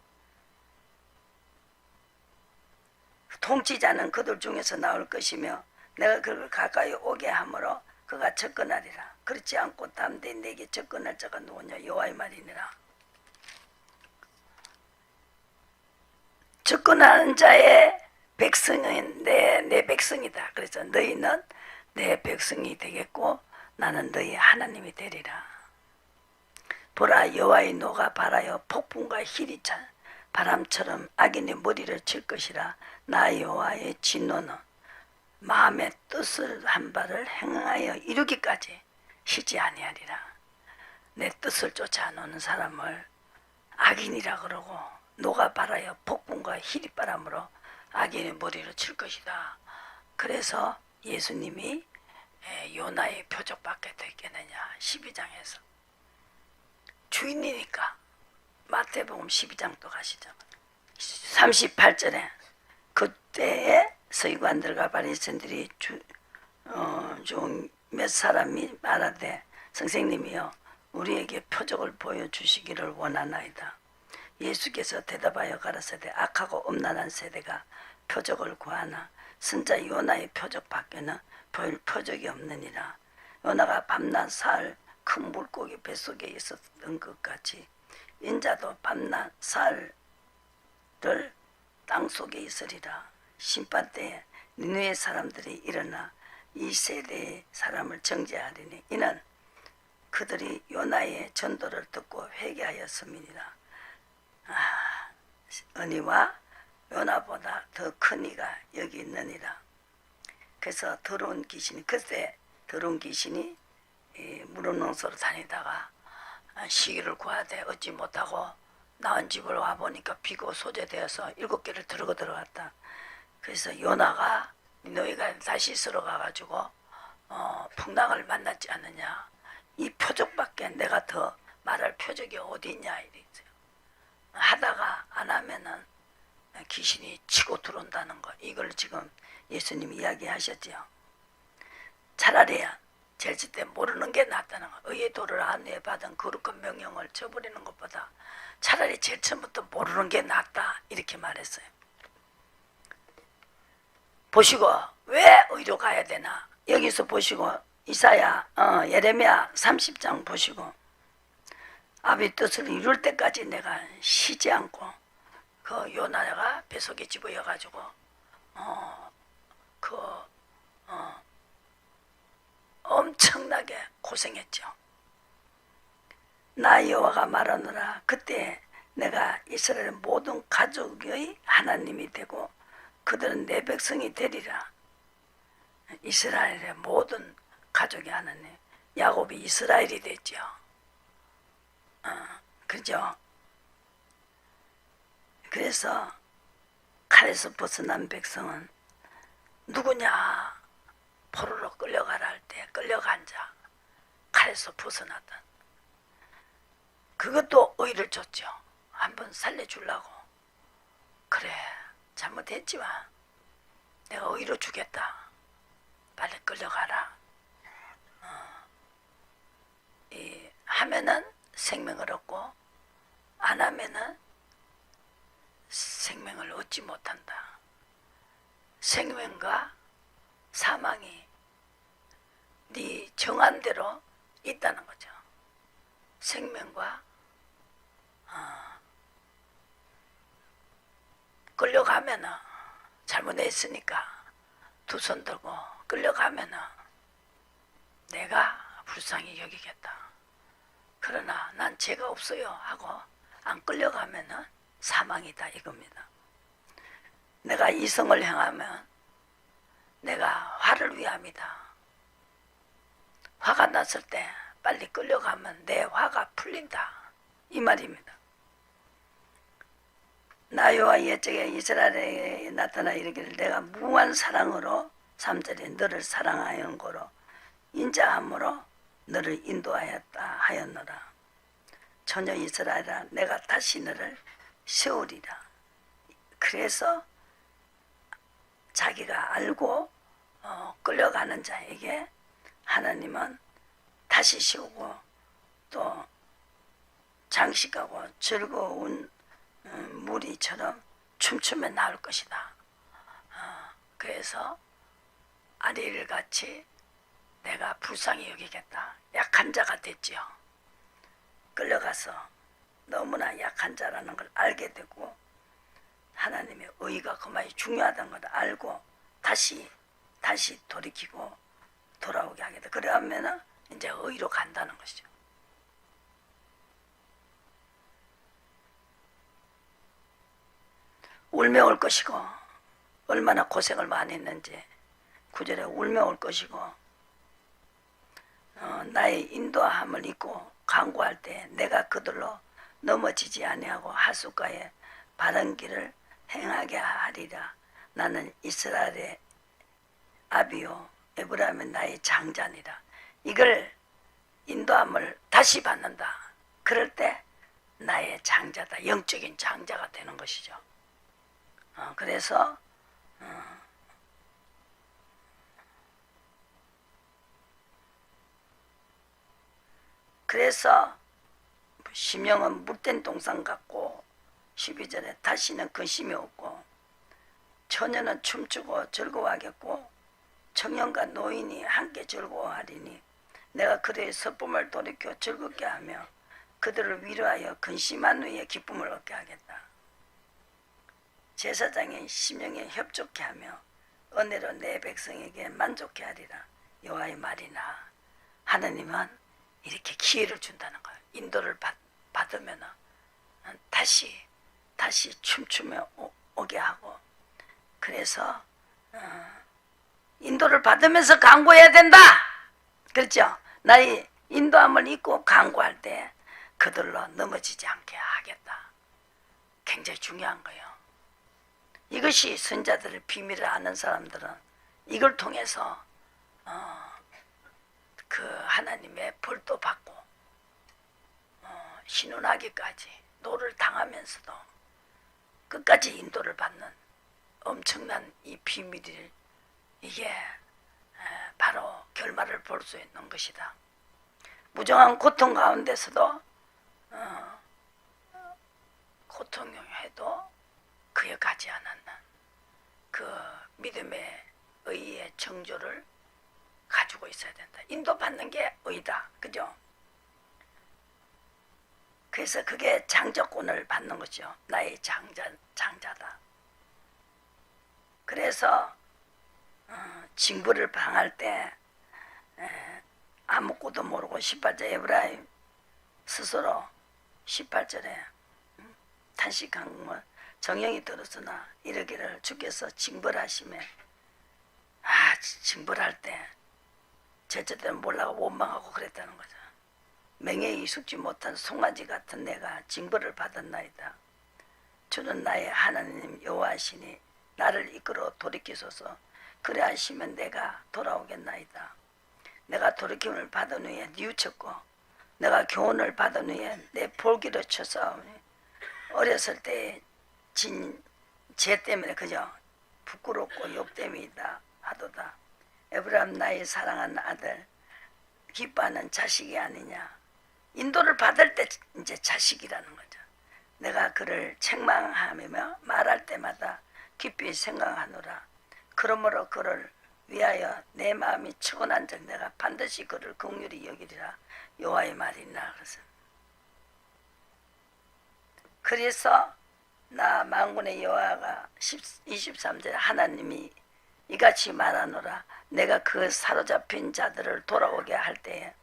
통치자는 그들 중에서 나올 것이며 내가 그를 가까이 오게 하므로 그가 접근하리라. 그렇지 않고 담대히 내게 접근할 자가 누구냐? 여호와의 말이니라. 접근하는 자의 백성은 내 백성이다. 그래서 너희는 내 백성이 되겠고 나는 너희 하나님이 되리라. 보라 여호와의 노가 발하여 폭풍과 힐이 차 바람처럼 악인의 머리를 칠 것이라. 나 여호와의 진노는 마음의 뜻을 한 바를 행하여 이루기까지 쉬지 아니하리라. 내 뜻을 쫓아 노는 사람을 악인이라 그러고 노가 발하여 폭풍과 힐이 바람으로 악인의 머리를 칠 것이다. 그래서 예수님이 요나의 표적 받게 됐겠느냐. 12장에서 주인이니까 마태복음 12장도 가시죠. 38절에 그때에 서기관들과 바리새인들이 중 몇 사람이 말하되 선생님이여 우리에게 표적을 보여주시기를 원하나이다. 예수께서 대답하여 가라사대 악하고 음란한 세대가 표적을 구하나 선자 요나의 표적 밖에는 보일 표적이 없느니라. 요나가 밤낮 사흘 큰 물고기 뱃속에 있었던 것 같이 인자도 밤낮 사흘을 땅속에 있으리라. 심판때에 니느웨 사람들이 일어나 이 세대의 사람을 정죄하리니 이는 그들이 요나의 전도를 듣고 회개하였음이니라. 은희와 요나보다 더 큰 이가 여기 있느니라. 그래서 더러운 귀신이 그때 더러운 귀신이 무릉농소로 다니다가 시기를 구하되 얻지 못하고 나온 집을 와보니까 비고 소재되어서 7개를 들고 들어갔다. 그래서 요나가 너희가 다시 쓰러 가가지고 풍랑을 만났지 않느냐. 이 표적밖에 내가 더 말할 표적이 어디 있냐 이랬어요. 하다가 안 하면은 귀신이 치고 들어온다는 거. 이걸 지금 예수님이 이야기하셨죠. 차라리 제일 때 모르는 게 낫다는 거. 의의 도를 안내받은 거룩한 명령을 저버리는 것보다 차라리 제일 처음부터 모르는 게 낫다 이렇게 말했어요. 보시고 왜 의로 가야 되나. 여기서 보시고 이사야 예레미야 30장 보시고 아비 뜻을 이룰 때까지 내가 쉬지 않고 그 요나가 뱃속에 집어여가지고 엄청나게 고생했죠. 나 여호와가 말하노라. 그때 내가 이스라엘 모든 가족의 하나님이 되고 그들은 내 백성이 되리라. 이스라엘의 모든 가족의 하나님. 야곱이 이스라엘이 됐죠. 그죠? 그래서 칼에서 벗어난 백성은 누구냐? 포로로 끌려가라 할 때 끌려간 자, 칼에서 벗어났던. 그것도 의를 줬죠. 한번 살려주려고. 그래, 잘못했지만 내가 의로 주겠다. 빨리 끌려가라. 하면은 생명을 얻고 안 하면은 생명을 얻지 못한다. 생명과 사망이 네 정한 대로 있다는 거죠. 생명과 끌려가면은 잘못했으니까 두 손 들고 끌려가면은 내가 불쌍히 여기겠다. 그러나 난 죄가 없어요 하고 안 끌려가면은 사망이다 이겁니다. 내가 이성을 향하면 내가 화를 위함이다. 화가 났을 때 빨리 끌려가면 내 화가 풀린다 이 말입니다. 나 여호와 옛적에 이스라엘에 나타나 이르기를 내가 무한 사랑으로 3절에 너를 사랑하였는 거로 인자함으로 너를 인도하였다 하였노라. 전혀 이스라엘아 내가 다시 너를 세우리라. 그래서 자기가 알고 끌려가는 자에게 하나님은 다시 세우고 또 장식하고 즐거운 무리처럼 춤추며 나올 것이다. 그래서 아리를 같이 내가 불쌍히 여기겠다. 약한 자가 됐지요. 끌려가서 너무나 약한 자라는 걸 알게 되고 하나님의 의가 그만이 중요하다는 걸 알고 다시 돌이키고 돌아오게 하게 돼. 그러면 이제 의로 간다는 것이죠. 울며 올 것이고 얼마나 고생을 많이 했는지 9절에 울며 올 것이고 나의 인도함을 잊고 간구할 때 내가 그들로 넘어지지 아니하고 하숫가에 바른 길을 행하게 하리라. 나는 이스라엘의 아비요 에브라임은 나의 장자니라. 이걸 인도함을 다시 받는다. 그럴 때 나의 장자다. 영적인 장자가 되는 것이죠. 그래서 심령은 물된 동상 같고 12절에 다시는 근심이 없고 처녀는 춤추고 즐거워하겠고 청년과 노인이 함께 즐거워하리니 내가 그들의 서쁨을 돌이켜 즐겁게 하며 그들을 위로하여 근심한 후에 기쁨을 얻게 하겠다. 제사장의 심령에 협족케 하며 은혜로 내 백성에게 만족케 하리라. 여호와의 말이나. 하나님은 이렇게 기회를 준다는 거예요. 인도를 받으면 다시 춤추며 오게 하고. 그래서 인도를 받으면서 간구해야 된다. 그렇죠? 나의 인도함을 잊고 강구할 때 그들로 넘어지지 않게 하겠다. 굉장히 중요한 거예요. 이것이 선자들의 비밀을 아는 사람들은 이걸 통해서 그 하나님의 벌도 받고 신운하기까지 노를 당하면서도 끝까지 인도를 받는 엄청난 이 비밀을 이게 바로 결말을 볼 수 있는 것이다. 무정한 고통 가운데서도 고통해도 그에 가지 않았는 그 믿음의 의의 정조를 가지고 있어야 된다. 인도받는 게 의다. 그죠? 그래서 그게 장자권을 받는 거죠. 나의 장자다. 그래서 징벌을 당할 때 아무것도 모르고 18절 에브라임 스스로 18절에 탄식한 건 정령이 들었으나 이르기를 주께서 징벌하시매 징벌할 때 제자들은 몰라고 원망하고 그랬다는 거죠. 맹에 익숙지 못한 송아지 같은 내가 징벌을 받았나이다. 주는 나의 하나님 여호와시니 나를 이끌어 돌이키소서. 그래 하시면 내가 돌아오겠나이다. 내가 돌이킴을 받은 후에 뉘우쳤고 내가 교훈을 받은 후에 내 볼기를 쳐싸우니 어렸을 때 진 죄 때문에 그저 부끄럽고 욕됨이다 하도다. 에브라임 나의 사랑하는 아들 기뻐하는 자식이 아니냐. 인도를 받을 때 이제 자식이라는 거죠. 내가 그를 책망하며 말할 때마다 깊이 생각하노라. 그러므로 그를 위하여 내 마음이 척언한 적 내가 반드시 그를 긍휼히 여기리라. 여호와의 말이나. 그래서 나 만군의 여호와가 23절에 하나님이 이같이 말하노라. 내가 그 사로잡힌 자들을 돌아오게 할 때에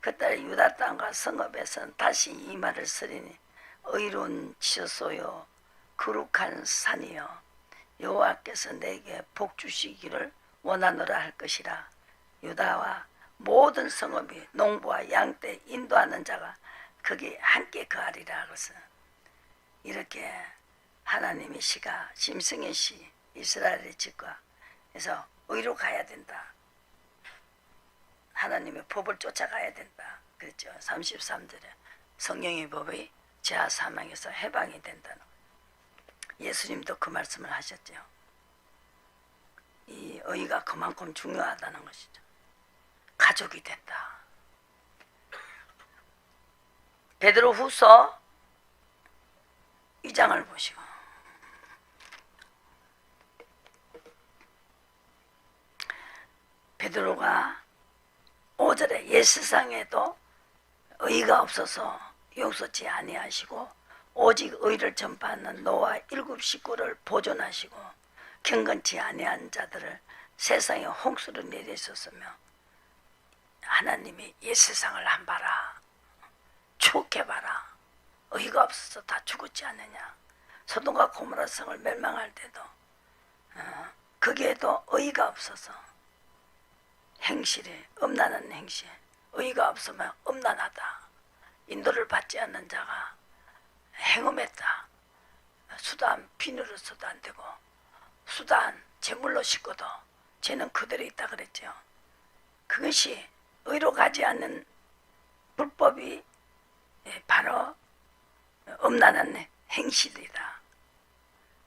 그때 유다 땅과 성읍에서는 다시 이 말을 쓰리니 의로운 지소요 거룩한 산이요 여호와께서 내게 복 주시기를 원하노라 할 것이라. 유다와 모든 성읍이 농부와 양떼 인도하는 자가 거기 함께 거하리라. 것은 이렇게 하나님의 시가 짐승의 시 이스라엘의 집과 그래서 의로 가야 된다. 하나님의 법을 쫓아가야 된다. 그랬죠. 33절에 성령의 법의 죄와 사망에서 해방이 된다는 거예요. 예수님도 그 말씀을 하셨죠. 이 의가 그만큼 중요하다는 것이죠. 가족이 된다. 베드로 후서 2장을 보시고 베드로가 5절에 옛 세상에도 의가 없어서 용서치 아니하시고 오직 의를 전파하는 노아 7 식구를 보존하시고 경건치 아니한 자들을 세상에 홍수로 내리셨으며 하나님이 옛 세상을 한 봐라. 추억해봐라. 의가 없어서 다 죽었지 않느냐. 소돔과 고모라 성을 멸망할 때도 거기에도 의가 없어서 행실이 음란한 행실, 의가 없으면 음란하다. 인도를 받지 않는 자가 행음했다. 수단 비누로 써도 안 되고 수단 제물로 씻고도 죄는 그대로 있다 그랬죠. 그것이 의로 가지 않는 불법이 바로 음란한 행실이다.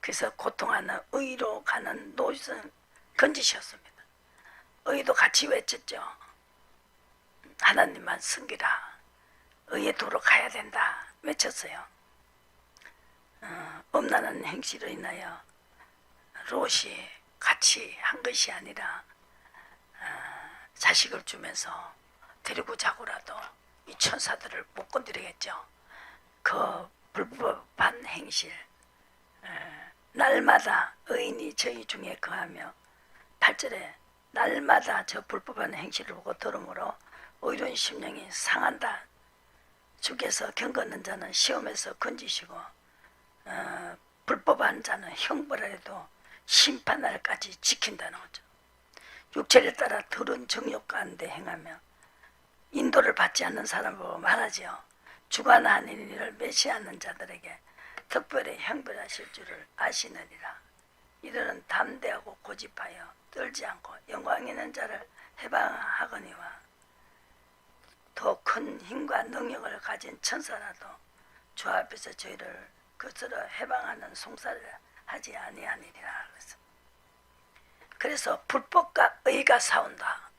그래서 고통하는 의로 가는 노릇은 건지셨습니다. 의도 같이 외쳤죠. 하나님만 섬기라. 의의 도로 가야 된다 외쳤어요. 음란한 행실로 인하여 롯이 같이 한 것이 아니라 자식을 주면서 데리고 자고라도 이 천사들을 못 건드리겠죠. 그 불법한 행실 날마다 의인이 저희 중에 거하며 8절에 날마다 저 불법한 행실을 보고 들으므로 의로운 심령이 상한다. 주께서 경건한 자는 시험에서 건지시고 불법한 자는 형벌하여도 심판날까지 지킨다는 거죠. 육체를 따라 더러운 정욕 가운데 행하며 인도를 받지 않는 사람을 말하지요. 주관하는 일을 멸시하는 자들에게 특별히 형벌하실 줄을 아시느니라. 이들은 담대하고 고집하여 떨지 않고 영광 있는 자를 해방하거니와 더 큰 힘과 능력을 가진 천사라도 주 앞에서 저희를 그스로 해방하는 송사를 하지 아니하니라. 그래서 불법과 의가 싸운다.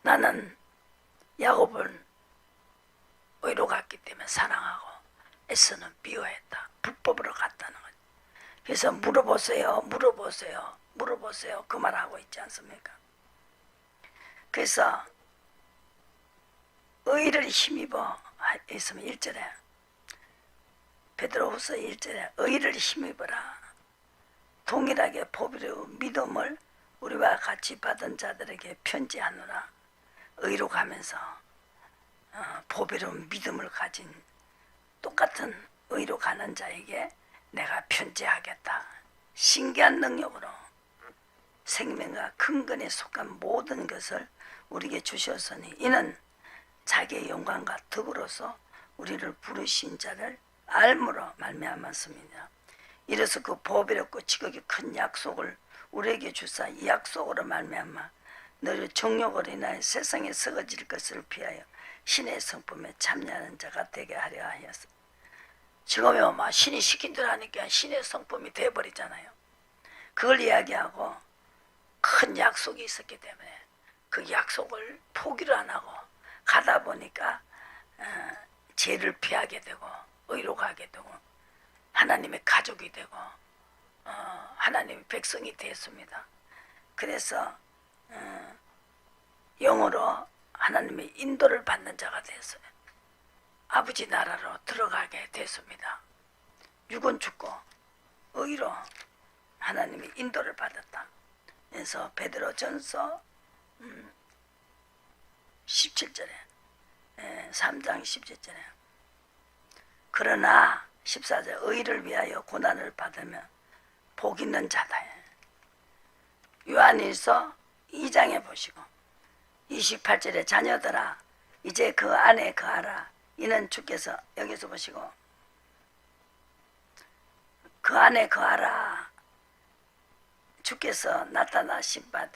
나는 야곱을 의로 갔기 때문에 사랑하고 에서는 미워했다. 불법으로 갔다는 거죠. 그래서 물어보세요. 그 말하고 있지 않습니까? 그래서 의를 힘입어 있으면 1절에 베드로후서 1절에 의를 힘입어라. 동일하게 보배로 믿음을 우리와 같이 받은 자들에게 편지하노라. 의로 가면서 보배로운 믿음을 가진 똑같은 의로 가는 자에게 내가 편지하겠다. 신기한 능력으로 생명과 근근에 속한 모든 것을 우리에게 주셨으니 이는 자기의 영광과 덕으로서 우리를 부르신 자를 알므로 말미암았습니다. 이래서 그 보배롭고 지극히 큰 약속을 우리에게 주사 이 약속으로 말미암아 너를 정욕으로 인하여 세상에 썩어질 것을 피하여 신의 성품에 참여하는 자가 되게 하려 하였어. 지금은 막 신이 시킨 대로 하니까 신의 성품이 돼버리잖아요. 그걸 이야기하고 큰 약속이 있었기 때문에 그 약속을 포기를 안 하고 가다 보니까 죄를 피하게 되고 의로 가게 되고 하나님의 가족이 되고 하나님의 백성이 되었습니다. 그래서 영으로 하나님의 인도를 받는 자가 되었어요. 아버지 나라로 들어가게 됐습니다. 육은 죽고 의로 하나님의 인도를 받았다. 그래서 베드로전서 17절에 3장 17절에 그러나 14절 의를 위하여 고난을 받으면 복 있는 자다. 요한일서 2장에 보시고 28절에 자녀들아 이제 그 안에 거하라. 이는 주께서 여기서 보시고 그 안에 거하라. 주께서 나타나신 바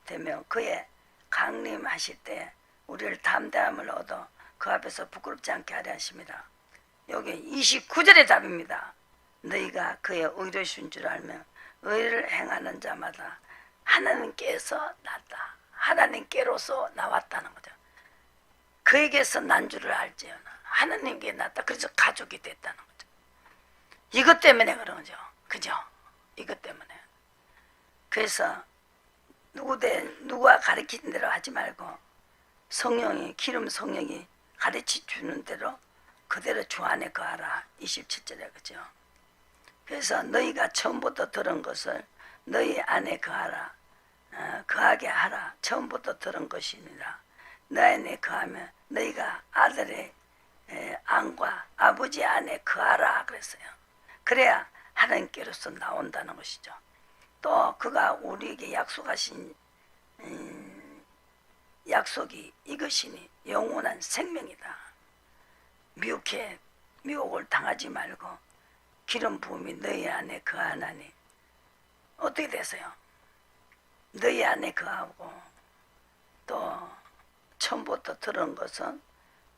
되며 그의 강림하실 때 우리를 담대함을 얻어 그 앞에서 부끄럽지 않게 하려 하십니다. 여기 29절의 답입니다. 너희가 그의 의로우신 줄 알며 의를 행하는 자마다 하나님께서 났다. 하나님께로서 나왔다는 거죠. 그에게서 난 줄을 알지어나 하나님께 났다. 그래서 가족이 됐다는 거죠. 이것 때문에 그런 거죠. 그죠? 이것 때문에. 그래서 누가 가르치는 대로 하지 말고 성령이 기름 성령이 가르치 주는 대로 그대로 주 안에 거하라. 27절에 그죠? 그래서 너희가 처음부터 들은 것을 너희 안에 거하라. 거하게 하라. 처음부터 들은 것이니라. 너 안에 거하면 너희가 아들의 안과 아버지 안에 거하라 그랬어요. 그래야 하나님께로서 나온다는 것이죠. 또 그가 우리에게 약속하신 약속이 이것이니 영원한 생명이다. 미혹을 당하지 말고 기름 부음이 너희 안에 거하나니 어떻게 되세요? 너희 안에 거하고 또 처음부터 들은 것은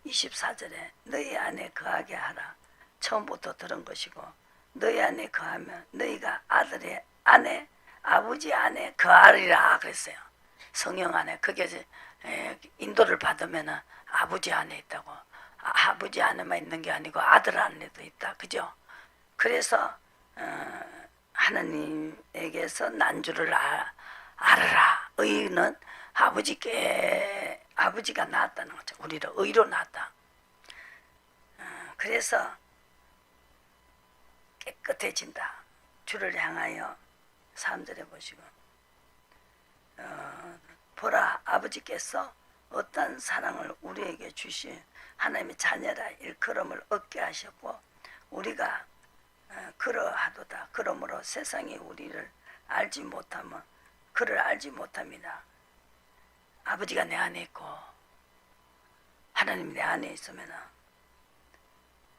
24절에 너희 안에 거하게 하라. 처음부터 들은 것이고 너희 안에 거하면 너희가 아들의 안에 아버지 안에 거하리라 그랬어요. 성령 안에 그게 인도를 받으면 아버지 안에 있다고. 아버지 안에만 있는 게 아니고 아들 안에도 있다. 그죠? 그래서 하나님에게서 난 줄을 알아라. 의는 아버지가 낳았다는 거죠. 우리를 의로 낳았다. 그래서 깨끗해진다. 주를 향하여 3절에 보시고 보라 아버지께서 어떤 사랑을 우리에게 주시 하나님의 자녀라 일컬음을 얻게 하셨고 우리가 그러하도다. 그러므로 세상이 우리를 알지 못하면 그를 알지 못합니다. 아버지가 내 안에 있고 하나님이 내 안에 있으면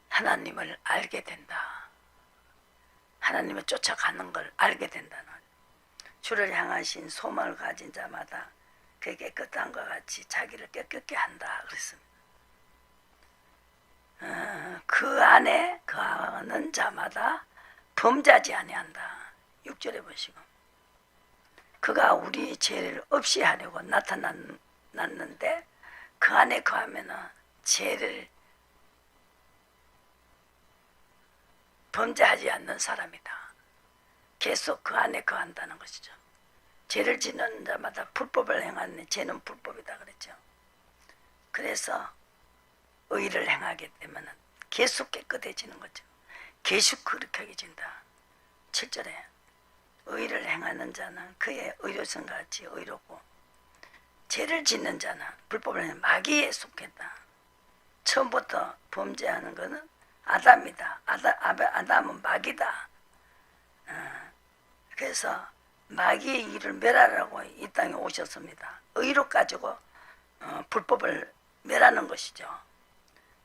하나님을 알게 된다. 하나님을 쫓아가는 걸 알게 된다는, 주를 향하신 소망을 가진 자마다 그 깨끗한 것 같이 자기를 깨끗게 한다 그랬습니다. 그 안에 거하는 자마다 범죄하지 아니한다. 6절에 보시고, 그가 우리 죄를 없이 하려고 나타났는데 그 안에 거하면은 죄를 범죄하지 않는 사람이다. 계속 그 안에 거한다는 것이죠. 죄를 짓는 자마다 불법을 행하는 죄는 불법이다 그랬죠. 그래서 의를 행하게 되면 계속 깨끗해지는 거죠. 계속 거룩해진다. 7절에 의를 행하는 자는 그의 의로성과 같이 의롭고 죄를 짓는 자는 불법을 행하는 마귀에 속했다. 처음부터 범죄하는 것은 아담이다. 아담은 마귀다. 그래서 마귀의 일을 멸하라고 이 땅에 오셨습니다. 의로 가지고 불법을 멸하는 것이죠.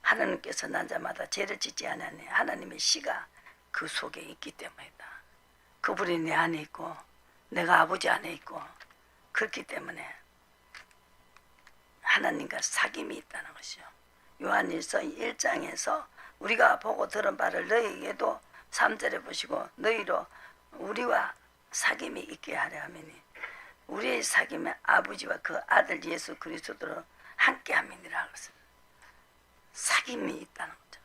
하나님께서 난 자마다 죄를 짓지 않았네. 하나님의 씨가 그 속에 있기 때문이다. 그분이 내 안에 있고 내가 아버지 안에 있고, 그렇기 때문에 하나님과 사귐이 있다는 것이죠. 요한일서 1장에서 우리가 보고 들은 바를 너희에게도 3절에 보시고 너희로 우리와 사귐이 있게 하려 하매니 우리의 사귐은 아버지와 그 아들 예수 그리스도로 함께 함이니라 그랬습니다. 사귐이 있다는 거죠.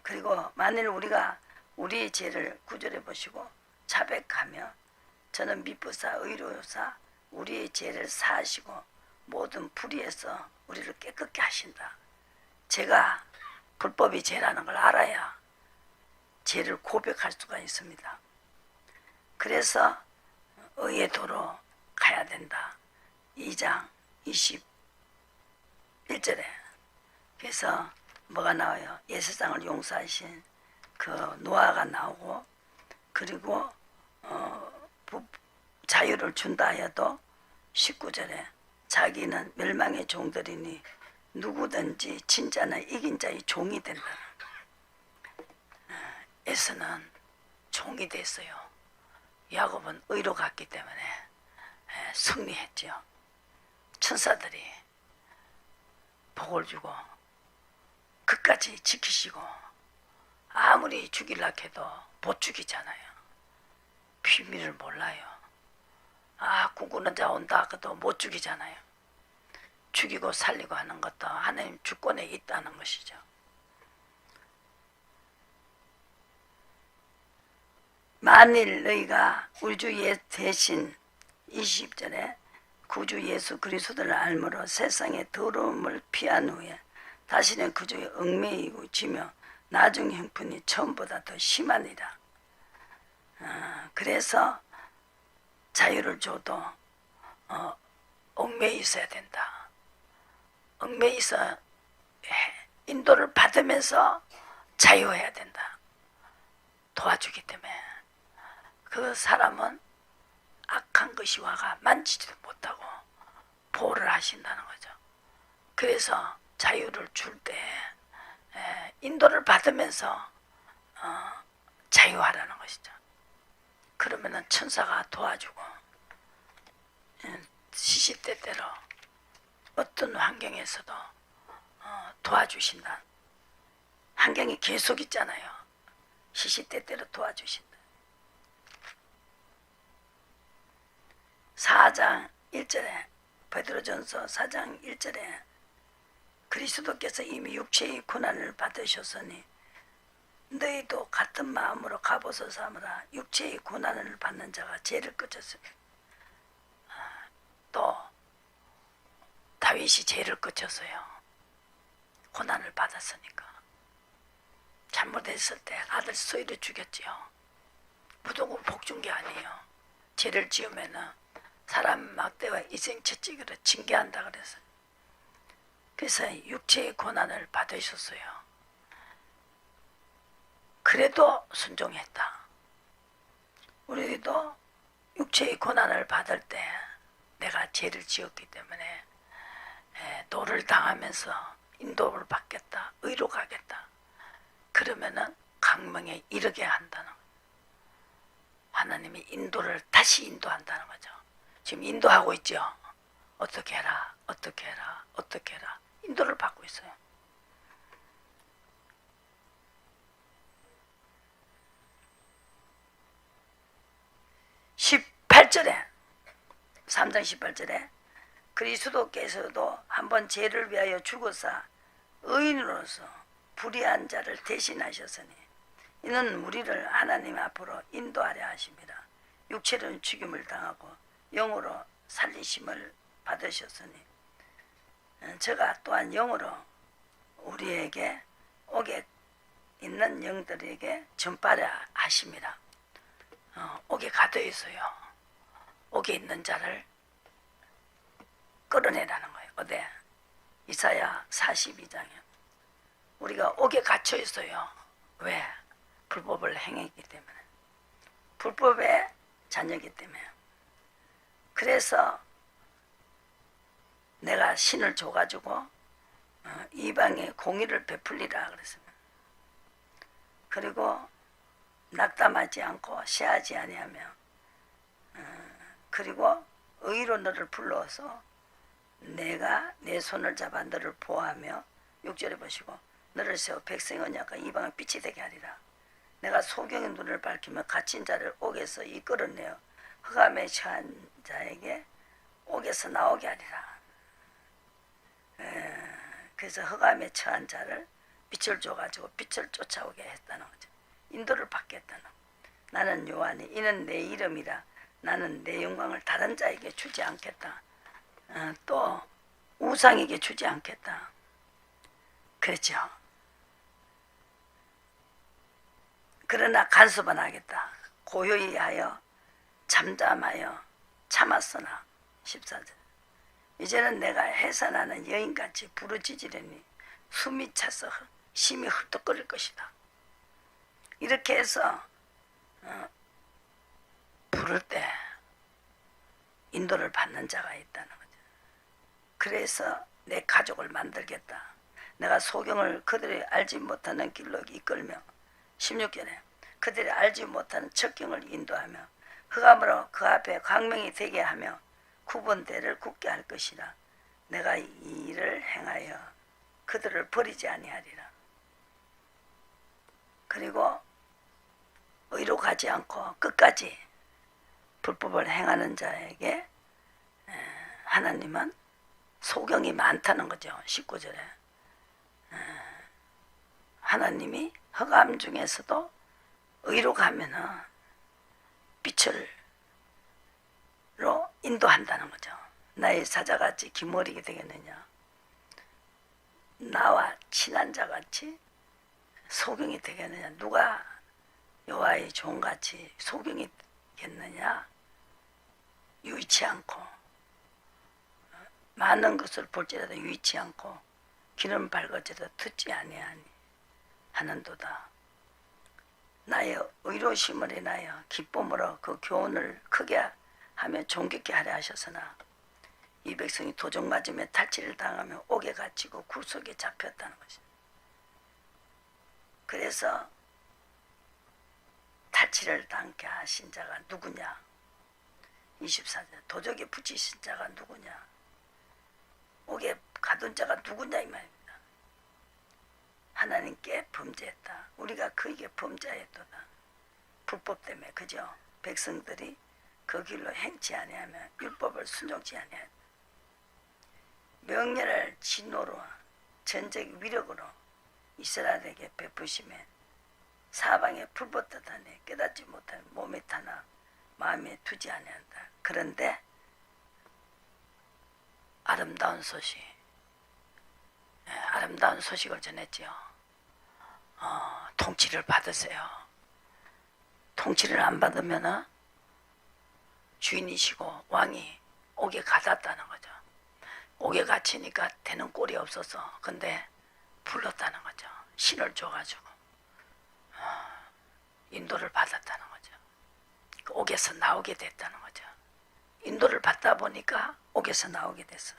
그리고 만일 우리가 우리의 죄를 9절에 보시고 자백하며 저는 미쁘사 의로우사 우리의 죄를 사하시고 모든 불의에서 우리를 깨끗게 하신다. 제가 불법이 죄라는 걸 알아야 죄를 고백할 수가 있습니다. 그래서 의의 도로 가야 된다. 2장 21절에 그래서 뭐가 나와요? 예세상을 용서하신 그 노아가 나오고, 그리고 자유를 준다 하여도 19절에 자기는 멸망의 종들이니 누구든지 진짜나 이긴 자의 종이 된다. 에서는 종이 됐어요. 야곱은 의로 갔기 때문에 승리했죠. 천사들이 복을 주고 끝까지 지키시고, 아무리 죽이려 해도 못 죽이잖아요. 비밀을 몰라요. 꿈꾸는 자 온다 해도 못 죽이잖아요. 죽이고 살리고 하는 것도 하나님 주권에 있다는 것이죠. 만일 너희가 우리 주 대신 20절에 구주 예수 그리스도를 알므로 세상의 더러움을 피한 후에 다시는 그주의 얽매이고 지며 나중 형편이 처음보다 더 심하니라. 그래서 자유를 줘도 얽매여 있어야 된다. 얽매여 있어 인도를 받으면서 자유해야 된다. 도와주기 때문에 그 사람은 악한 것이 와가 만지지도 못하고 보호를 하신다는 거죠. 그래서 자유를 줄 때 인도를 받으면서 자유하라는 것이죠. 그러면은 천사가 도와주고 시시때때로 어떤 환경에서도 도와주신다. 환경이 계속 있잖아요. 시시때때로 도와주신다. 4장 1절에 베드로전서 4장 1절에 그리스도께서 이미 육체의 고난을 받으셨으니 너희도 같은 마음으로 갑옷을 삼으라. 육체의 고난을 받는 자가 죄를 끝쳤으니, 또 다윗이 죄를 끝쳤어요. 고난을 받았으니까. 잘못했을 때 아들 소이를 죽였지요. 무조건 복 준 게 아니에요. 죄를 지으면은 사람 막대와 이생채찍으로 징계한다 그랬어요. 그래서 육체의 고난을 받으셨어요. 그래도 순종했다. 우리도 육체의 고난을 받을 때 내가 죄를 지었기 때문에 도를 당하면서 인도를 받겠다, 의로 가겠다. 그러면은 강명에 이르게 한다는 거예요. 하나님이 인도를 다시 인도한다는 거죠. 지금 인도하고 있죠. 어떻게 해라, 어떻게 해라, 어떻게 해라. 인도를 받고 있어요. (18절에) 3장 18절에 그리스도께서도 한번 죄를 위하여 죽으사 의인으로서 불의한 자를 대신하셨으니 이는 우리를 하나님 앞으로 인도하려 하심이라. 육체로는 죽임을 당하고 영으로 살리심을 받으셨으니 저가 또한 영으로 우리에게 옥에 있는 영들에게 전파하려 하심이라. 옥에 가둬 있어요. 옥에 있는 자를 끌어내라는 거예요. 어디? 이사야 42장에 우리가 옥에 갇혀 있어요. 왜? 불법을 행했기 때문에. 불법의 자녀이기 때문에. 그래서 내가 신을 줘가지고 이방에 공의를 베풀리라 그랬습니다. 그리고 낙담하지 않고 시하지 아니하며 그리고 의로 너를 불러서 내가 내 손을 잡아 너를 보호하며 6절에 보시고 너를 세워 백성의 언약과 이방의 빛이 되게 하리라. 내가 소경의 눈을 밝히며 갇힌 자를 옥에서 이끌어내어 흑암에 처한 자에게 옥에서 나오게 하리라. 그래서 흑암에 처한 자를 빛을 줘가지고 빛을 쫓아오게 했다는 거죠. 인도를 받겠다는. 나는 요한이 이는 내 이름이라. 나는 내 영광을 다른 자에게 주지 않겠다. 또 우상에게 주지 않겠다. 그렇죠. 그러나 간섭은 하겠다. 고요히 하여 잠잠하여 참았으나 14절 이제는 내가 해산하는 여인같이 부르짖으려니 숨이 차서 심히 헐떡거릴 것이다. 이렇게 해서 부를 때 인도를 받는 자가 있다는 거죠. 그래서 내 가족을 만들겠다. 내가 소경을 그들이 알지 못하는 길로 이끌며 16절에 그들이 알지 못하는 척경을 인도하며 흑암으로 그 앞에 광명이 되게 하며 구분대를 굳게 할 것이라. 내가 이 일을 행하여 그들을 버리지 아니하리라. 그리고 의로 가지 않고 끝까지 불법을 행하는 자에게 하나님은 소경이 많다는 거죠. 19절에 하나님이 흑암 중에서도 의로 가면은 빛으로 인도한다는 거죠. 나의 사자같이 기머리게 되겠느냐. 나와 친한 자같이 소경이 되겠느냐. 누가 여호와의 종같이 소경이 되겠느냐. 유의치 않고 많은 것을 볼지라도 유의치 않고 귀는 밝을지라도 듣지 아니하니 하는도다. 나의 의로심을 인하여 기쁨으로 그 교훈을 크게 하며 존귀케 하려 하셨으나 이 백성이 도적 맞음에 탈취를 당하며 옥에 갇히고 구속에 잡혔다는 것입니다. 그래서 탈취를 당케 하신 자가 누구냐. 24절 도적에 붙이신 자가 누구냐. 옥에 가둔 자가 누구냐 이 말입니다. 하나님께 범죄했다. 우리가 그에게 범죄했도다. 불법 때문에. 그죠? 백성들이 그 길로 행치 아니하며 율법을 순종치 아니하였다. 명령을 진노로 전적 위력으로 이스라엘에게 베푸심에 사방에 불붙듯 하니 깨닫지 못하면 몸에 타나 마음에 두지 아니한다. 그런데 아름다운 소식, 아름다운 소식을 전했지요. 통치를 받으세요. 통치를 안 받으면 주인이시고 왕이 옥에 갇았다는 거죠. 옥에 갇히니까 되는 꼴이 없어서 근데 불렀다는 거죠. 신을 줘가지고 인도를 받았다는 거죠. 그 옥에서 나오게 됐다는 거죠. 인도를 받다 보니까 옥에서 나오게 됐어.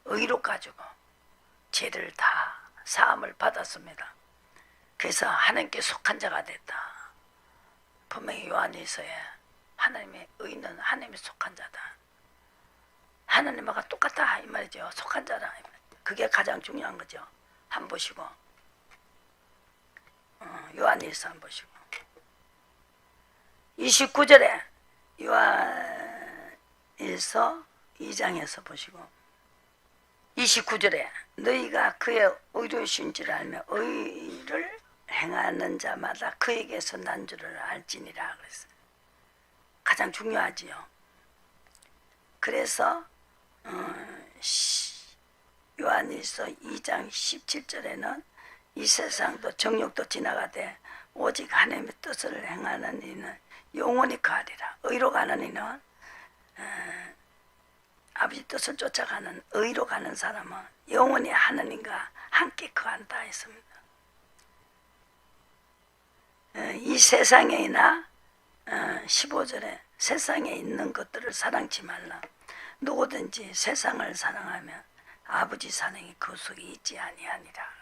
의로 가지고 죄를 다 사함을 받았습니다. 그래서 하나님께 속한 자가 됐다. 분명히 요한일서에 하나님의 의는 하나님의 속한 자다. 하나님과 똑같다 이 말이죠. 속한 자라. 그게 가장 중요한 거죠. 한번 보시고 요한일서 한번 보시고 29절에 요한일서 2장에서 보시고 29절에 너희가 그의 의로우신 줄 알며 의를 행하는 자마다 그에게서 난 줄을 알지니라 그랬어요. 가장 중요하지요. 그래서 요한일서 2장 17절에는 이 세상도 정욕도 지나가되 오직 하나님의 뜻을 행하는 이는 영원히 거하리라. 의로 가는 이는 아버지 뜻을 쫓아가는 의로 가는 사람은 영원히 하나님과 함께 거한다 했습니다. 이 세상에나 15절에 세상에 있는 것들을 사랑치 말라. 누구든지 세상을 사랑하면 아버지 사랑이 그 속에 있지 아니하니라.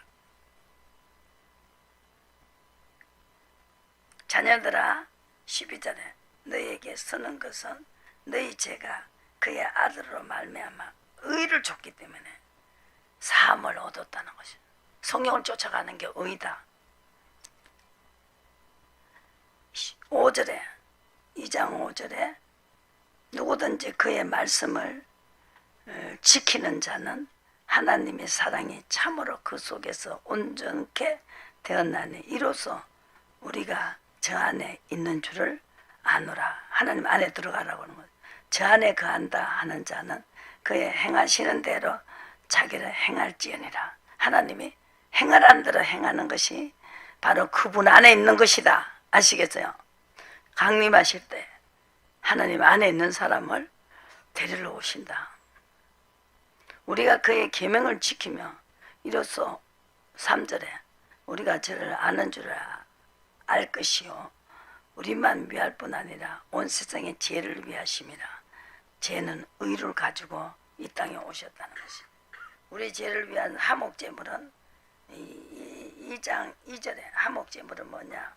자녀들아 12절에 너희에게 쓰는 것은 너희 죄가 그의 아들로 말미암아 의를 줬기 때문에 사함을 얻었다는 것이죠. 성령을 쫓아가는 게 의다. 5절에 2장 5절에 누구든지 그의 말씀을 지키는 자는 하나님의 사랑이 참으로 그 속에서 온전케 되었나니 이로써 우리가 저 안에 있는 줄을 아노라. 하나님 안에 들어가라고 하는 거예요. 저 안에 거한다 하는 자는 그의 행하시는 대로 자기를 행할지언이라. 하나님이 행하라는 대로 행하는 것이 바로 그분 안에 있는 것이다. 아시겠어요? 강림하실 때 하나님 안에 있는 사람을 데리러 오신다. 우리가 그의 계명을 지키며 이로써 3절에 우리가 저를 아는 줄 알 것이요 우리만 위할 뿐 아니라 온 세상의 죄를 위하심이라. 죄는 의를 가지고 이 땅에 오셨다는 것이. 우리 죄를 위한 화목제물은 2장 2절에 화목제물은 뭐냐?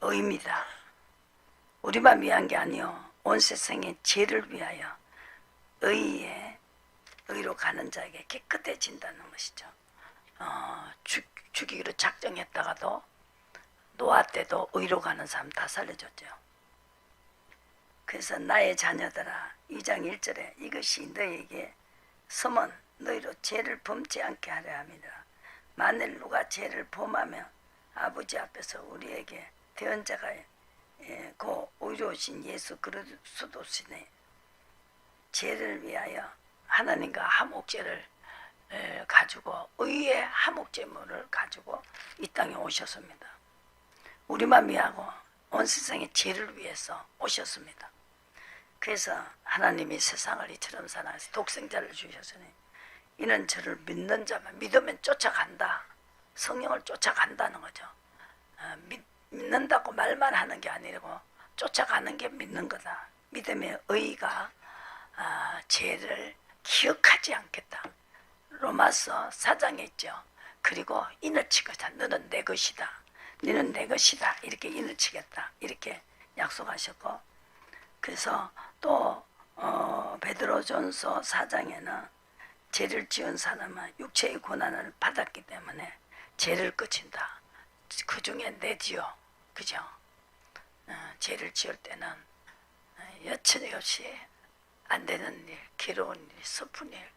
의입니다. 우리만 위한 게 아니요 온 세상의 죄를 위하여 의로 가는 자에게 깨끗해진다는 것이죠. 죽이기로 작정했다가도 노아 때도 의로 가는 사람 다 살려줬죠. 그래서 나의 자녀들아 2장 1절에 이것이 너희에게 섬은 너희로 죄를 범치 않게 하려 함이라. 만일 누가 죄를 범하면 아버지 앞에서 우리에게 대언 자가 그 의로우신 예수 그리스도시네. 죄를 위하여 하나님과 화목제를 가지고 의의 화목제물을 가지고 이 땅에 오셨습니다. 우리만 위하고 온 세상의 죄를 위해서 오셨습니다. 그래서 하나님이 세상을 이처럼 사랑하시 독생자를 주셨으니 이는 저를 믿는 자만 믿으면 쫓아간다. 성령을 쫓아간다는 거죠. 믿는다고 말만 하는 게 아니고 쫓아가는 게 믿는 거다. 믿음의 의가 죄를 기억하지 않겠다. 로마서 4장에 있죠. 그리고 인을 치고자 너는 내 것이다. 너는 내 것이다. 이렇게 인을 치겠다. 이렇게 약속하셨고 그래서 또 베드로전서 4장에는 죄를 지은 사람은 육체의 고난을 받았기 때문에 죄를 끝인다. 그 중에 내지요. 그죠? 죄를 지을 때는 여천이 없이 안 되는 일, 괴로운 일, 슬픈 일,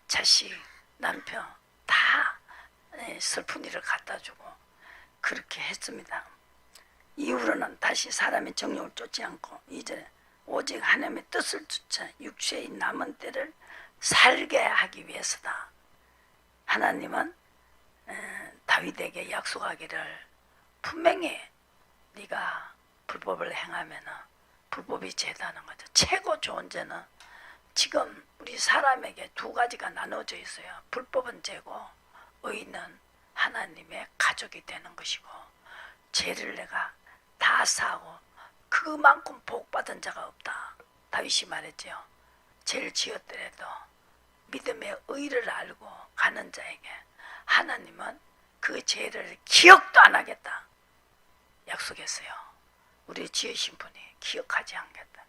자식, 남편 다 슬픈 일을 갖다 주고 그렇게 했습니다. 이후로는 다시 사람의 정욕을 쫓지 않고 이제 오직 하나님의 뜻을 쫓아 육체의 남은 때를 살게 하기 위해서다. 하나님은 다윗에게 약속하기를 분명히 네가 불법을 행하면 불법이 죄다는 거죠. 최고 좋은 죄는 지금 우리 사람에게 두 가지가 나눠져 있어요. 불법은 죄고 의는 하나님의 가족이 되는 것이고 죄를 내가 다 사고 그만큼 복받은 자가 없다. 다윗이 말했죠. 죄를 지었더라도 믿음의 의를 알고 가는 자에게 하나님은 그 죄를 기억도 안 하겠다 약속했어요. 우리 지으신 분이 기억하지 않겠다.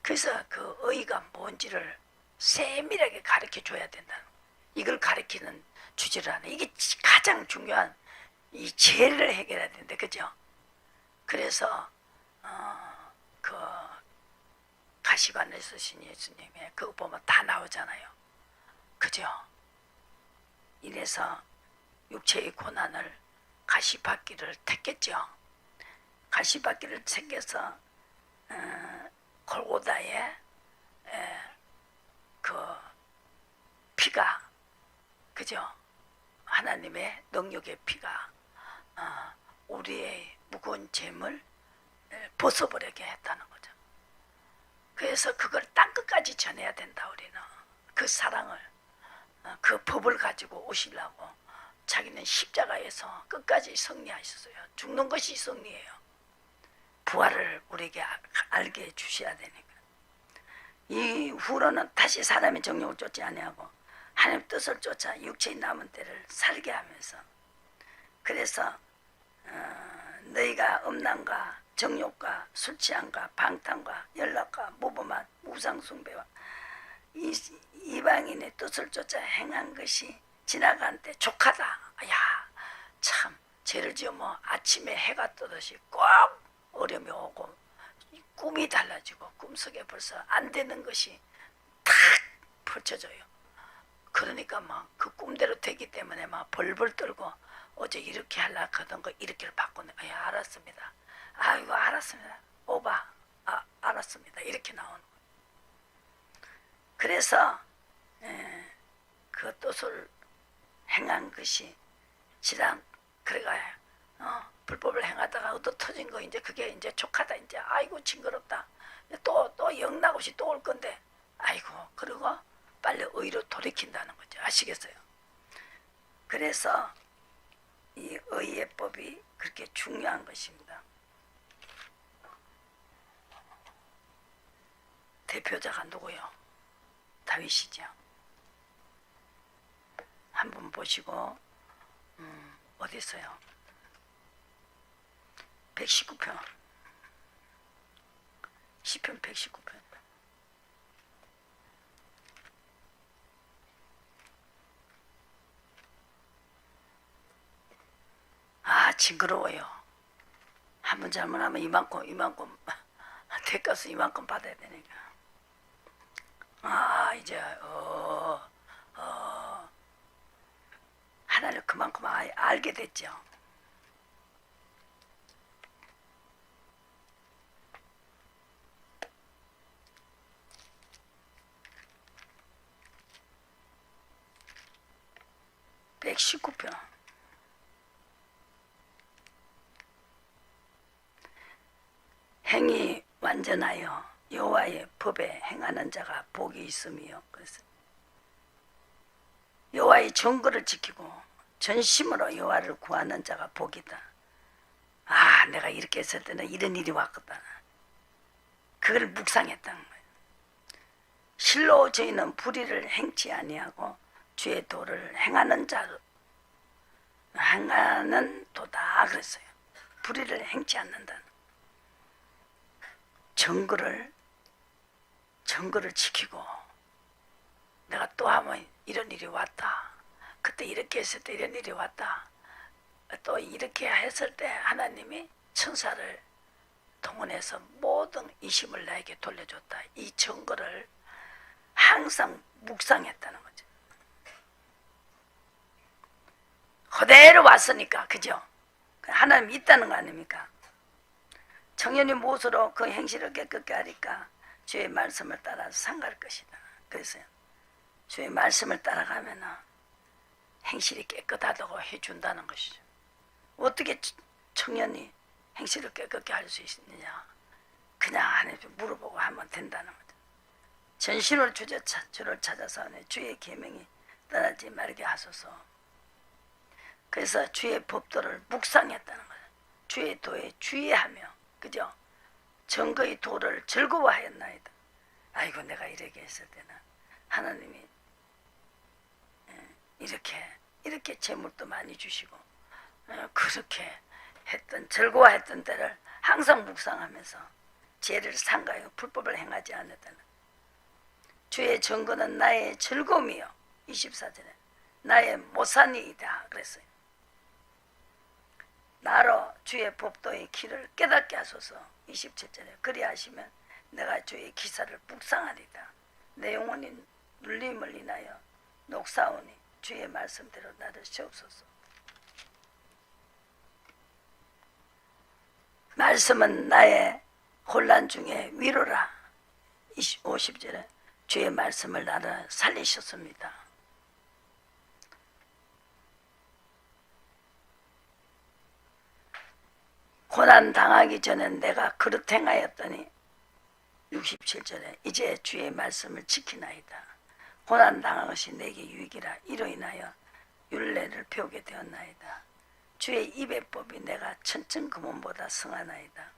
그래서 그 의가 뭔지를 세밀하게 가르쳐 줘야 된다는 거예요. 이걸 가르치는 주제를 하네. 이게 가장 중요한 이 죄를 해결해야 되는데, 그죠? 그래서 그 가시관에 쓰신 예수님의 그거 보면 다 나오잖아요. 그죠? 이래서 육체의 고난을 가시받기를 택했죠. 가시받기를 택해서 골고다에 그 피가, 그죠? 하나님의 능력의 피가 우리의 무거운 짐을 벗어버리게 했다는 거죠. 그래서 그걸 땅끝까지 전해야 된다. 우리는 그 사랑을, 그 법을 가지고 오시려고 자기는 십자가에서 끝까지 승리하셨어요. 죽는 것이 승리예요. 부활을 우리에게 알게 해주셔야 되니까. 이후로는 다시 사람의 정욕을 쫓지 아니하고 하나님 뜻을 쫓아 육체의 남은 때를 살게 하면서, 그래서 너희가 음란과 정욕과 술 취함과 방탕과 연락과 모범한 우상숭배와 이방인의 뜻을 쫓아 행한 것이 지나간 때 족하다. 야, 참 죄를 지어 뭐 아침에 해가 뜨듯이 꼭 어려움이 오고 꿈이 달라지고 꿈속에 벌써 안 되는 것이 탁 펼쳐져요. 그러니까 막 그 꿈대로 되기 때문에 막 벌벌 떨고 어제 이렇게 하려고 하던 거 이렇게를 바꾸는 거야. 알았습니다. 아이고 알았습니다. 오바. 알았습니다. 이렇게 나오는 거예요. 그래서 그 뜻을 행한 것이 지랑 그래가 불법을 행하다가 얻어 터진 거 이제 그게 이제 족하다. 이제 아이고 징그럽다. 또 영락없이 또 올 건데 아이고 그러고 빨리 의로 돌이킨다는 거죠. 아시겠어요? 그래서 이 의의 법이 그렇게 중요한 것입니다. 대표자가 누구요? 다윗이죠. 한번 보시고 어디 있어요? 119편 시편 119편 징그러워요. 한번 잘못하면 이만큼 대가서 이만큼 받아야 되니까. 이제 하나를 그만큼 알게 됐죠. (119편) 행이 완전하여 여호와의 법에 행하는 자가 복이 있으며, 그래서 여호와의 정거를 지키고 전심으로 여호와를 구하는 자가 복이다. 내가 이렇게 했을 때는 이런 일이 왔거든. 그걸 묵상했다는 거예요. 실로 저희는 불의를 행치 아니하고 주의 도를 행하는 자로 행하는 도다 그랬어요. 불의를 행치 않는다는. 정거를 지키고, 내가 또 하면 이런 일이 왔다. 그때 이렇게 했을 때 이런 일이 왔다. 또 이렇게 했을 때 하나님이 천사를 동원해서 모든 이심을 나에게 돌려줬다. 이 정거를 항상 묵상했다는 거죠. 그대로 왔으니까, 그죠? 하나님이 있다는 거 아닙니까? 청년이 못으로 그 행실을 깨끗게 하니까 주의 말씀을 따라서 상갈 것이다. 그래서 주의 말씀을 따라가면 행실이 깨끗하다고 해준다는 것이죠. 어떻게 청년이 행실을 깨끗게 할 수 있느냐? 그냥 하나님께 물어보고 하면 된다는 거죠. 전신을 주를 찾아서 주의 계명이 떠나지 말게 하소서. 그래서 주의 법도를 묵상했다는 거예요. 주의 도에 주의하며, 그죠? 정거의 도를 즐거워하였나이다. 아이고 내가 이렇게 했을 때는 하나님이 이렇게 재물도 많이 주시고 그렇게 했던 즐거워했던 때를 항상 묵상하면서 죄를 삼가요 불법을 행하지 않았다는 주의 증거는 나의 즐거움이요 24절에 나의 모산이다 그랬어요. 나로 주의 법도의 길을 깨닫게 하소서 27절에 그리하시면 내가 주의 기사를 묵상하리다. 내 영혼이 눌림을 인하여 녹사오니 주의 말씀대로 나를 세우소서. 말씀은 나의 혼란 중에 위로라 50절에 주의 말씀을 나를 살리셨습니다. 고난 당하기 전에 내가 그릇 행하였더니 67절에 이제 주의 말씀을 지키나이다. 고난 당한 것이 내게 유익이라 이로 인하여 율례를 배우게 되었나이다. 주의 입의 법이 내가 천천금원보다 성하나이다.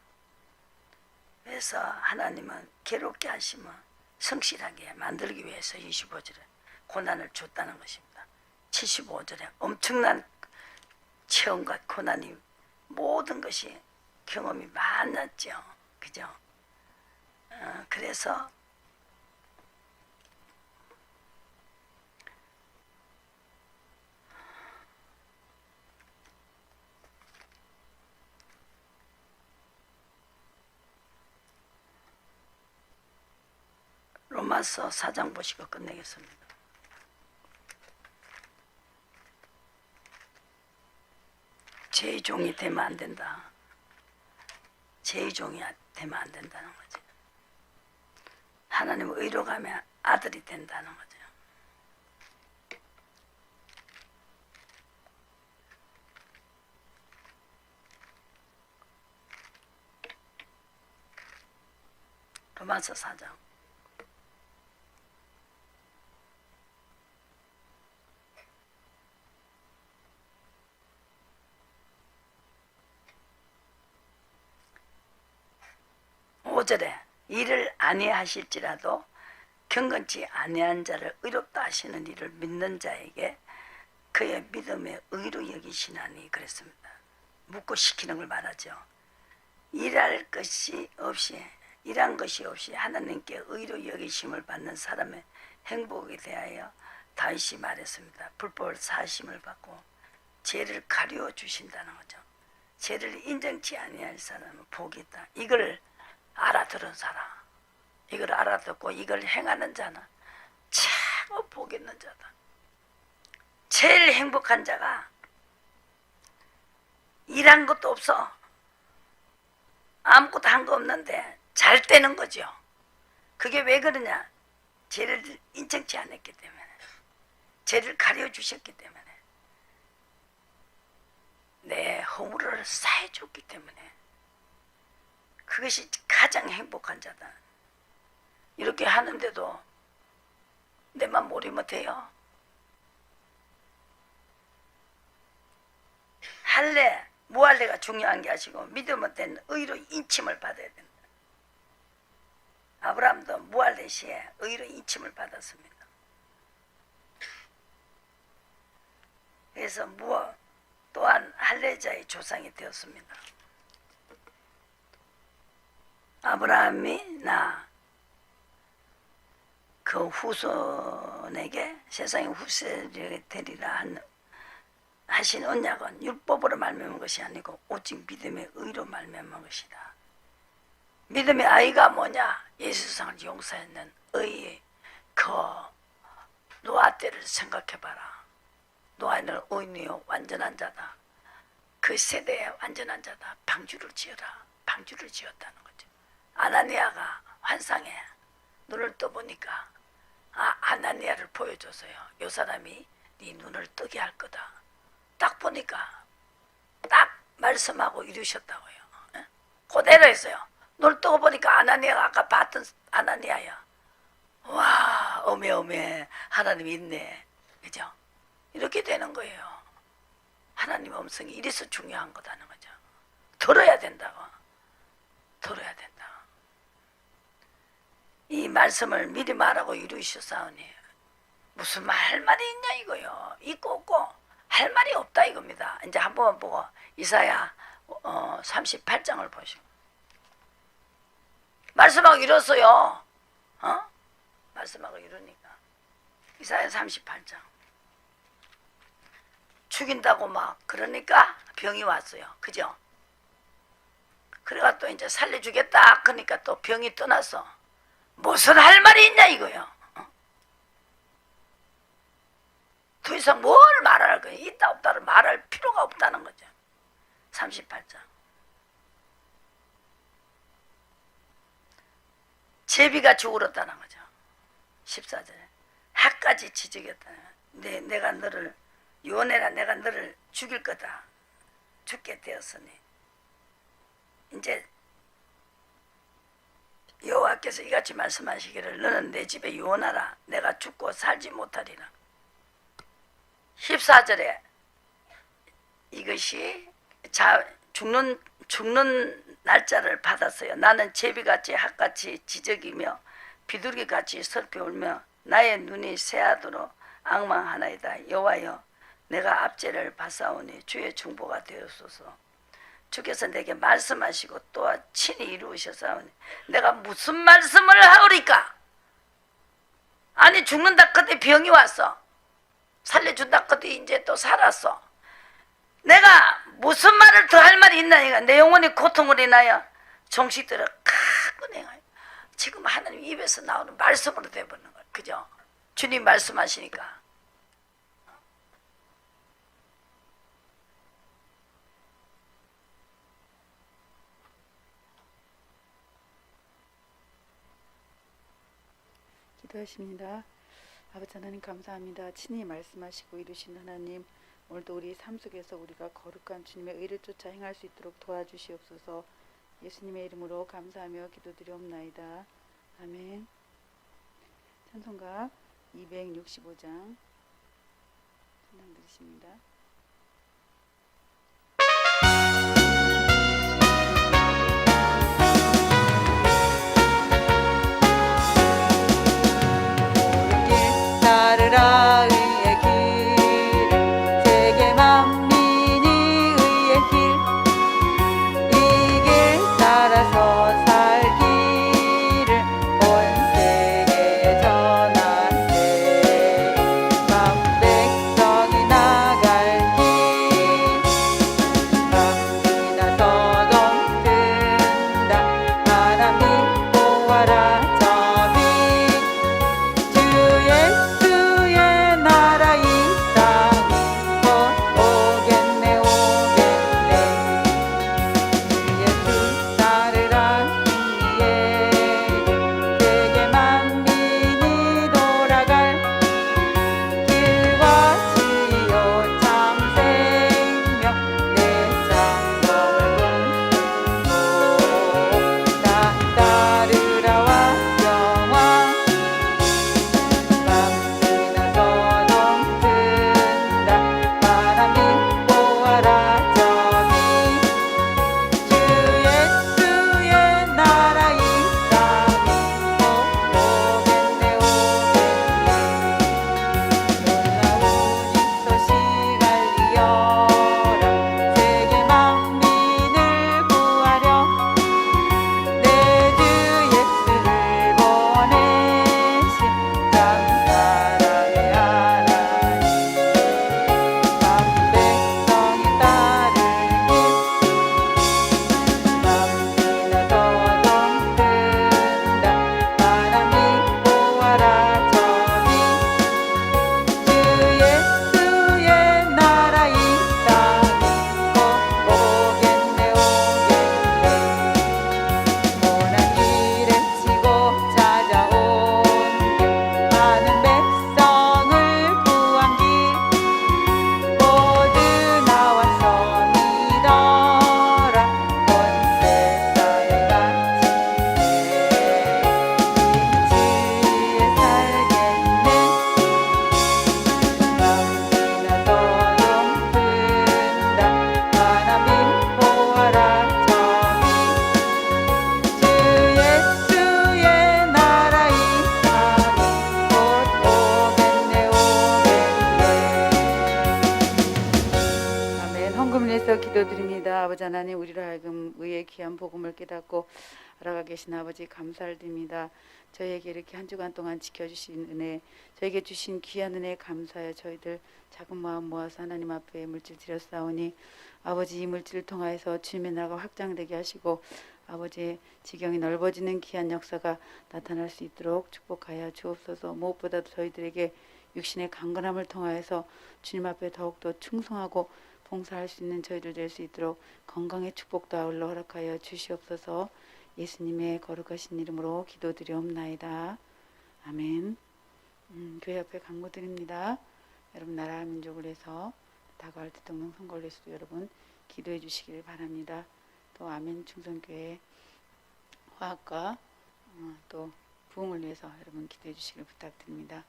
그래서 하나님은 괴롭게 하시면 성실하게 만들기 위해서 25절에 고난을 줬다는 것입니다. 75절에 엄청난 체험과 고난이 모든 것이 경험이 많았죠. 그죠? 그래서 로마서 4장 보시고 끝내겠습니다. 제 종이 되면 안 된다. 제 종이 되면 안 된다는 거죠. 하나님 의로 가면 아들이 된다는 거죠. 로마서 4장 (5절에) 이를 아니하실지라도 경건치 아니한 자를 의롭다 하시는 이를 믿는 자에게 그의 믿음의 의로 여기시나니 그랬습니다. 묻고 시키는 걸 말하죠. 일한 것이 없이 하나님께 의로 여기심을 받는 사람의 행복에 대하여 다윗이 말했습니다. 불법을 사하심을 받고 죄를 가리워 주신다는 거죠. 죄를 인정치 아니할 사람은 복이 있다. 이걸 알아들은 사람, 이걸 알아듣고 이걸 행하는 자는 참 복 있는 자다. 제일 행복한 자가 일한 것도 없어. 아무것도 한 거 없는데 잘 되는 거죠. 그게 왜 그러냐? 죄를 인정치 않았기 때문에, 죄를 가려주셨기 때문에, 내 허물을 사해줬기 때문에 그것이 가장 행복한 자다. 이렇게 하는데도 내만 모르면 돼요. 할례, 무할례가 중요한 게 아니고 믿음은 된 의로 인침을 받아야 된다. 아브라함도 무할례 시에 의로 인침을 받았습니다. 그래서 또한 할례자의 조상이 되었습니다. 아브라함이 그 후손에게 세상의 후세를 되리라 하신 언약은 율법으로 말미암은 것이 아니고 오직 믿음의 의로 말미암은 것이다. 믿음의 아이가 뭐냐? 예수상을 용서했는 의의 그 노아 때를 생각해봐라. 노아는 의인이요 완전한 자다. 그 세대의 완전한 자다. 방주를 지어라. 방주를 지었다는 거죠. 아나니아가 환상에 눈을 떠보니까 아나니아를 보여줘서요. 이 사람이 네 눈을 뜨게 할 거다. 딱 보니까 딱 말씀하고 이루셨다고요. 그대로 했어요. 눈을 뜨고 보니까 아나니아가 아까 봤던 아나니아야. 와, 어메 하나님이 있네. 그죠? 이렇게 되는 거예요. 하나님 음성이 이래서 중요한 거다는 거죠. 들어야 된다고. 들어야 된다. 이 말씀을 미리 말하고 이루셨사오니 무슨 말 할 말이 있냐 이거요. 있고 없고 할 말이 없다 이겁니다. 이제 한 번만 보고 이사야 38장을 보시고 말씀하고 이뤘어요. 말씀하고 이루니까 이사야 38장 죽인다고 막 그러니까 병이 왔어요. 그죠? 그래가 또 이제 살려주겠다 그러니까 또 병이 떠나서 무슨 할 말이 있냐 이거요. 더 이상 뭘 말할 거예요. 있다 없다를 말할 필요가 없다는 거죠. 38장 제비가 죽으렀다는 거죠. 14절에 학까지 지적했다. 내가 너를 요원해라. 내가 너를 죽일 거다. 죽게 되었으니 이제 여호와께서 이같이 말씀하시기를 너는 내 집에 요원하라. 내가 죽고 살지 못하리라. 14절에 이것이 죽는 날짜를 받았어요. 나는 제비같이 학같이 지적이며 비둘기같이 슬피 울며 나의 눈이 새하도록 앙망하나이다. 여호와여 내가 압제를 받사오니 주의 중보가 되었소서. 주께서 내게 말씀하시고 또 친히 이루으셨사오니 내가 무슨 말씀을 하오리까? 아니 죽는다 그때 병이 왔어. 살려준다 그때 이제 또 살았어. 내가 무슨 말을 더 할 말이 있나? 이가 내 영혼이 고통을 인하여 종식들을 가끔 지금 하나님 입에서 나오는 말씀으로 돼버리는 거예요. 그죠? 주님 말씀하시니까. 기도하십니다. 아버지 하나님 감사합니다. 친히 말씀하시고 이루신 하나님, 오늘도 우리 삶 속에서 우리가 거룩한 주님의 의를 쫓아 행할 수 있도록 도와주시옵소서. 예수님의 이름으로 감사하며 기도드리옵나이다. 아멘. 찬송가 265장 찬양 드리십니다. 따르라 의의 길 세계 만민이 의의 길 이 길 따라서 살 길을 온 세계에 전하세 만 백성이 나갈 기도드립니다. 아버지 하나님, 우리로 하여금 의의 귀한 복음을 깨닫고 알아가 계신 아버지 감사를 드립니다. 저희에게 이렇게 한 주간 동안 지켜주신 은혜, 저에게 주신 귀한 은혜 감사하여 저희들 작은 마음 모아서 하나님 앞에 물질 드렸사오니 아버지, 이 물질을 통하여서 주님의 나라가 확장되게 하시고 아버지의 지경이 넓어지는 귀한 역사가 나타날 수 있도록 축복하여 주옵소서. 무엇보다도 저희들에게 육신의 강건함을 통하여서 주님 앞에 더욱더 충성하고 봉사할 수 있는 저희들 될 수 있도록 건강의 축복도 아울러 허락하여 주시옵소서. 예수님의 거룩하신 이름으로 기도드리옵나이다. 아멘. 교회 앞에 강구드립니다. 여러분, 나라와 민족을 위해서 다가올 대통령 선거를 위해서도 여러분 기도해 주시길 바랍니다. 또 아멘 충성교회 화학과 또 부흥을 위해서 여러분 기도해 주시길 부탁드립니다.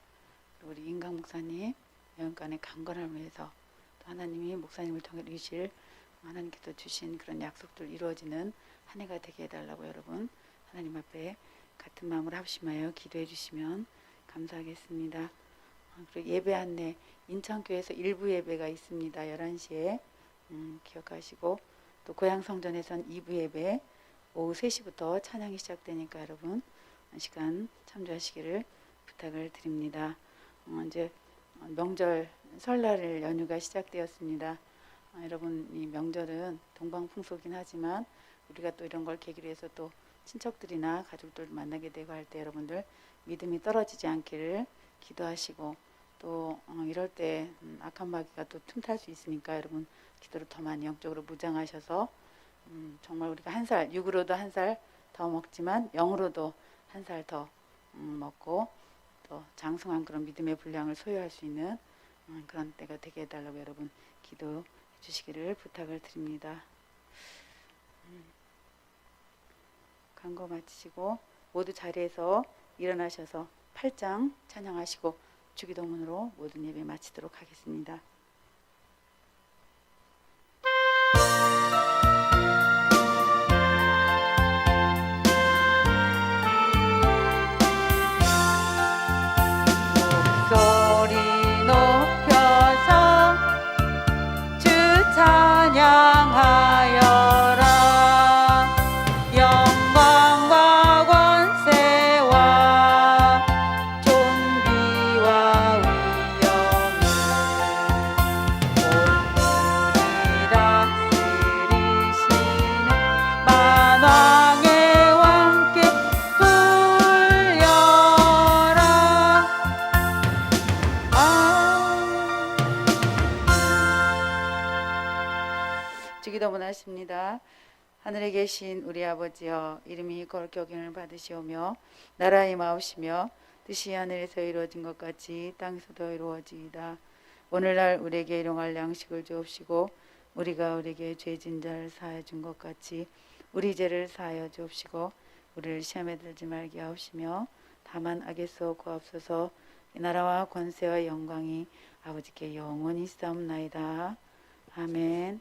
그리고 우리 인강 목사님 영육간의 강건함을 위해서 또 하나님이 목사님을 통해 이루실 하나님께서 주신 그런 약속들 이루어지는 한 해가 되게 해달라고 여러분 하나님 앞에 같은 마음으로 합심하여 기도해 주시면 감사하겠습니다. 그리고 예배 안내 인천교회에서 일부 예배가 있습니다. 11시에 기억하시고 또 고향성전에선 2부 예배 오후 3시부터 찬양이 시작되니까 여러분 시간 참조하시기를 부탁을 드립니다. 이제 명절 설날 연휴가 시작되었습니다. 여러분, 이 명절은 동방풍속이긴 하지만 우리가 또 이런 걸 계기로 해서 또 친척들이나 가족들 만나게 되고 할 때 여러분들 믿음이 떨어지지 않기를 기도하시고 또 이럴 때 악한 마귀가 또 틈탈 수 있으니까 여러분 기도를 더 많이 영적으로 무장하셔서 정말 우리가 한 살, 육으로도 한 살 더 먹지만 영으로도 한 살 더 먹고 또 장성한 그런 믿음의 분량을 소유할 수 있는 그런 때가 되게 해달라고 여러분 기도해 주시기를 부탁을 드립니다. 간거 마치시고 모두 자리에서 일어나셔서 8장 찬양하시고 주기도문으로 모든 예배 마치도록 하겠습니다. 목소리 높여서 주 찬양하여라. 영광과 권세와 존귀와 위엄을 온전히 다스리시는 만왕의 왕께 돌려라. 주기도문하십니다. 하늘에 계신 우리 아버지여, 이름이 거룩히 여김을 받으시오며 나라의 임하옵시며 뜻이 하늘에서 이루어진 것 같이 땅에서도 이루어지이다. 오늘날 우리에게 일용할 양식을 주옵시고 우리가 우리에게 죄진 자를 사하여 준 것 같이 우리 죄를 사하여 주옵시고 우리를 시험에 들지 말게 하옵시며 다만 악에서 구하옵소서. 이 나라와 권세와 영광이 아버지께 영원히 있사옵나이다. 아멘.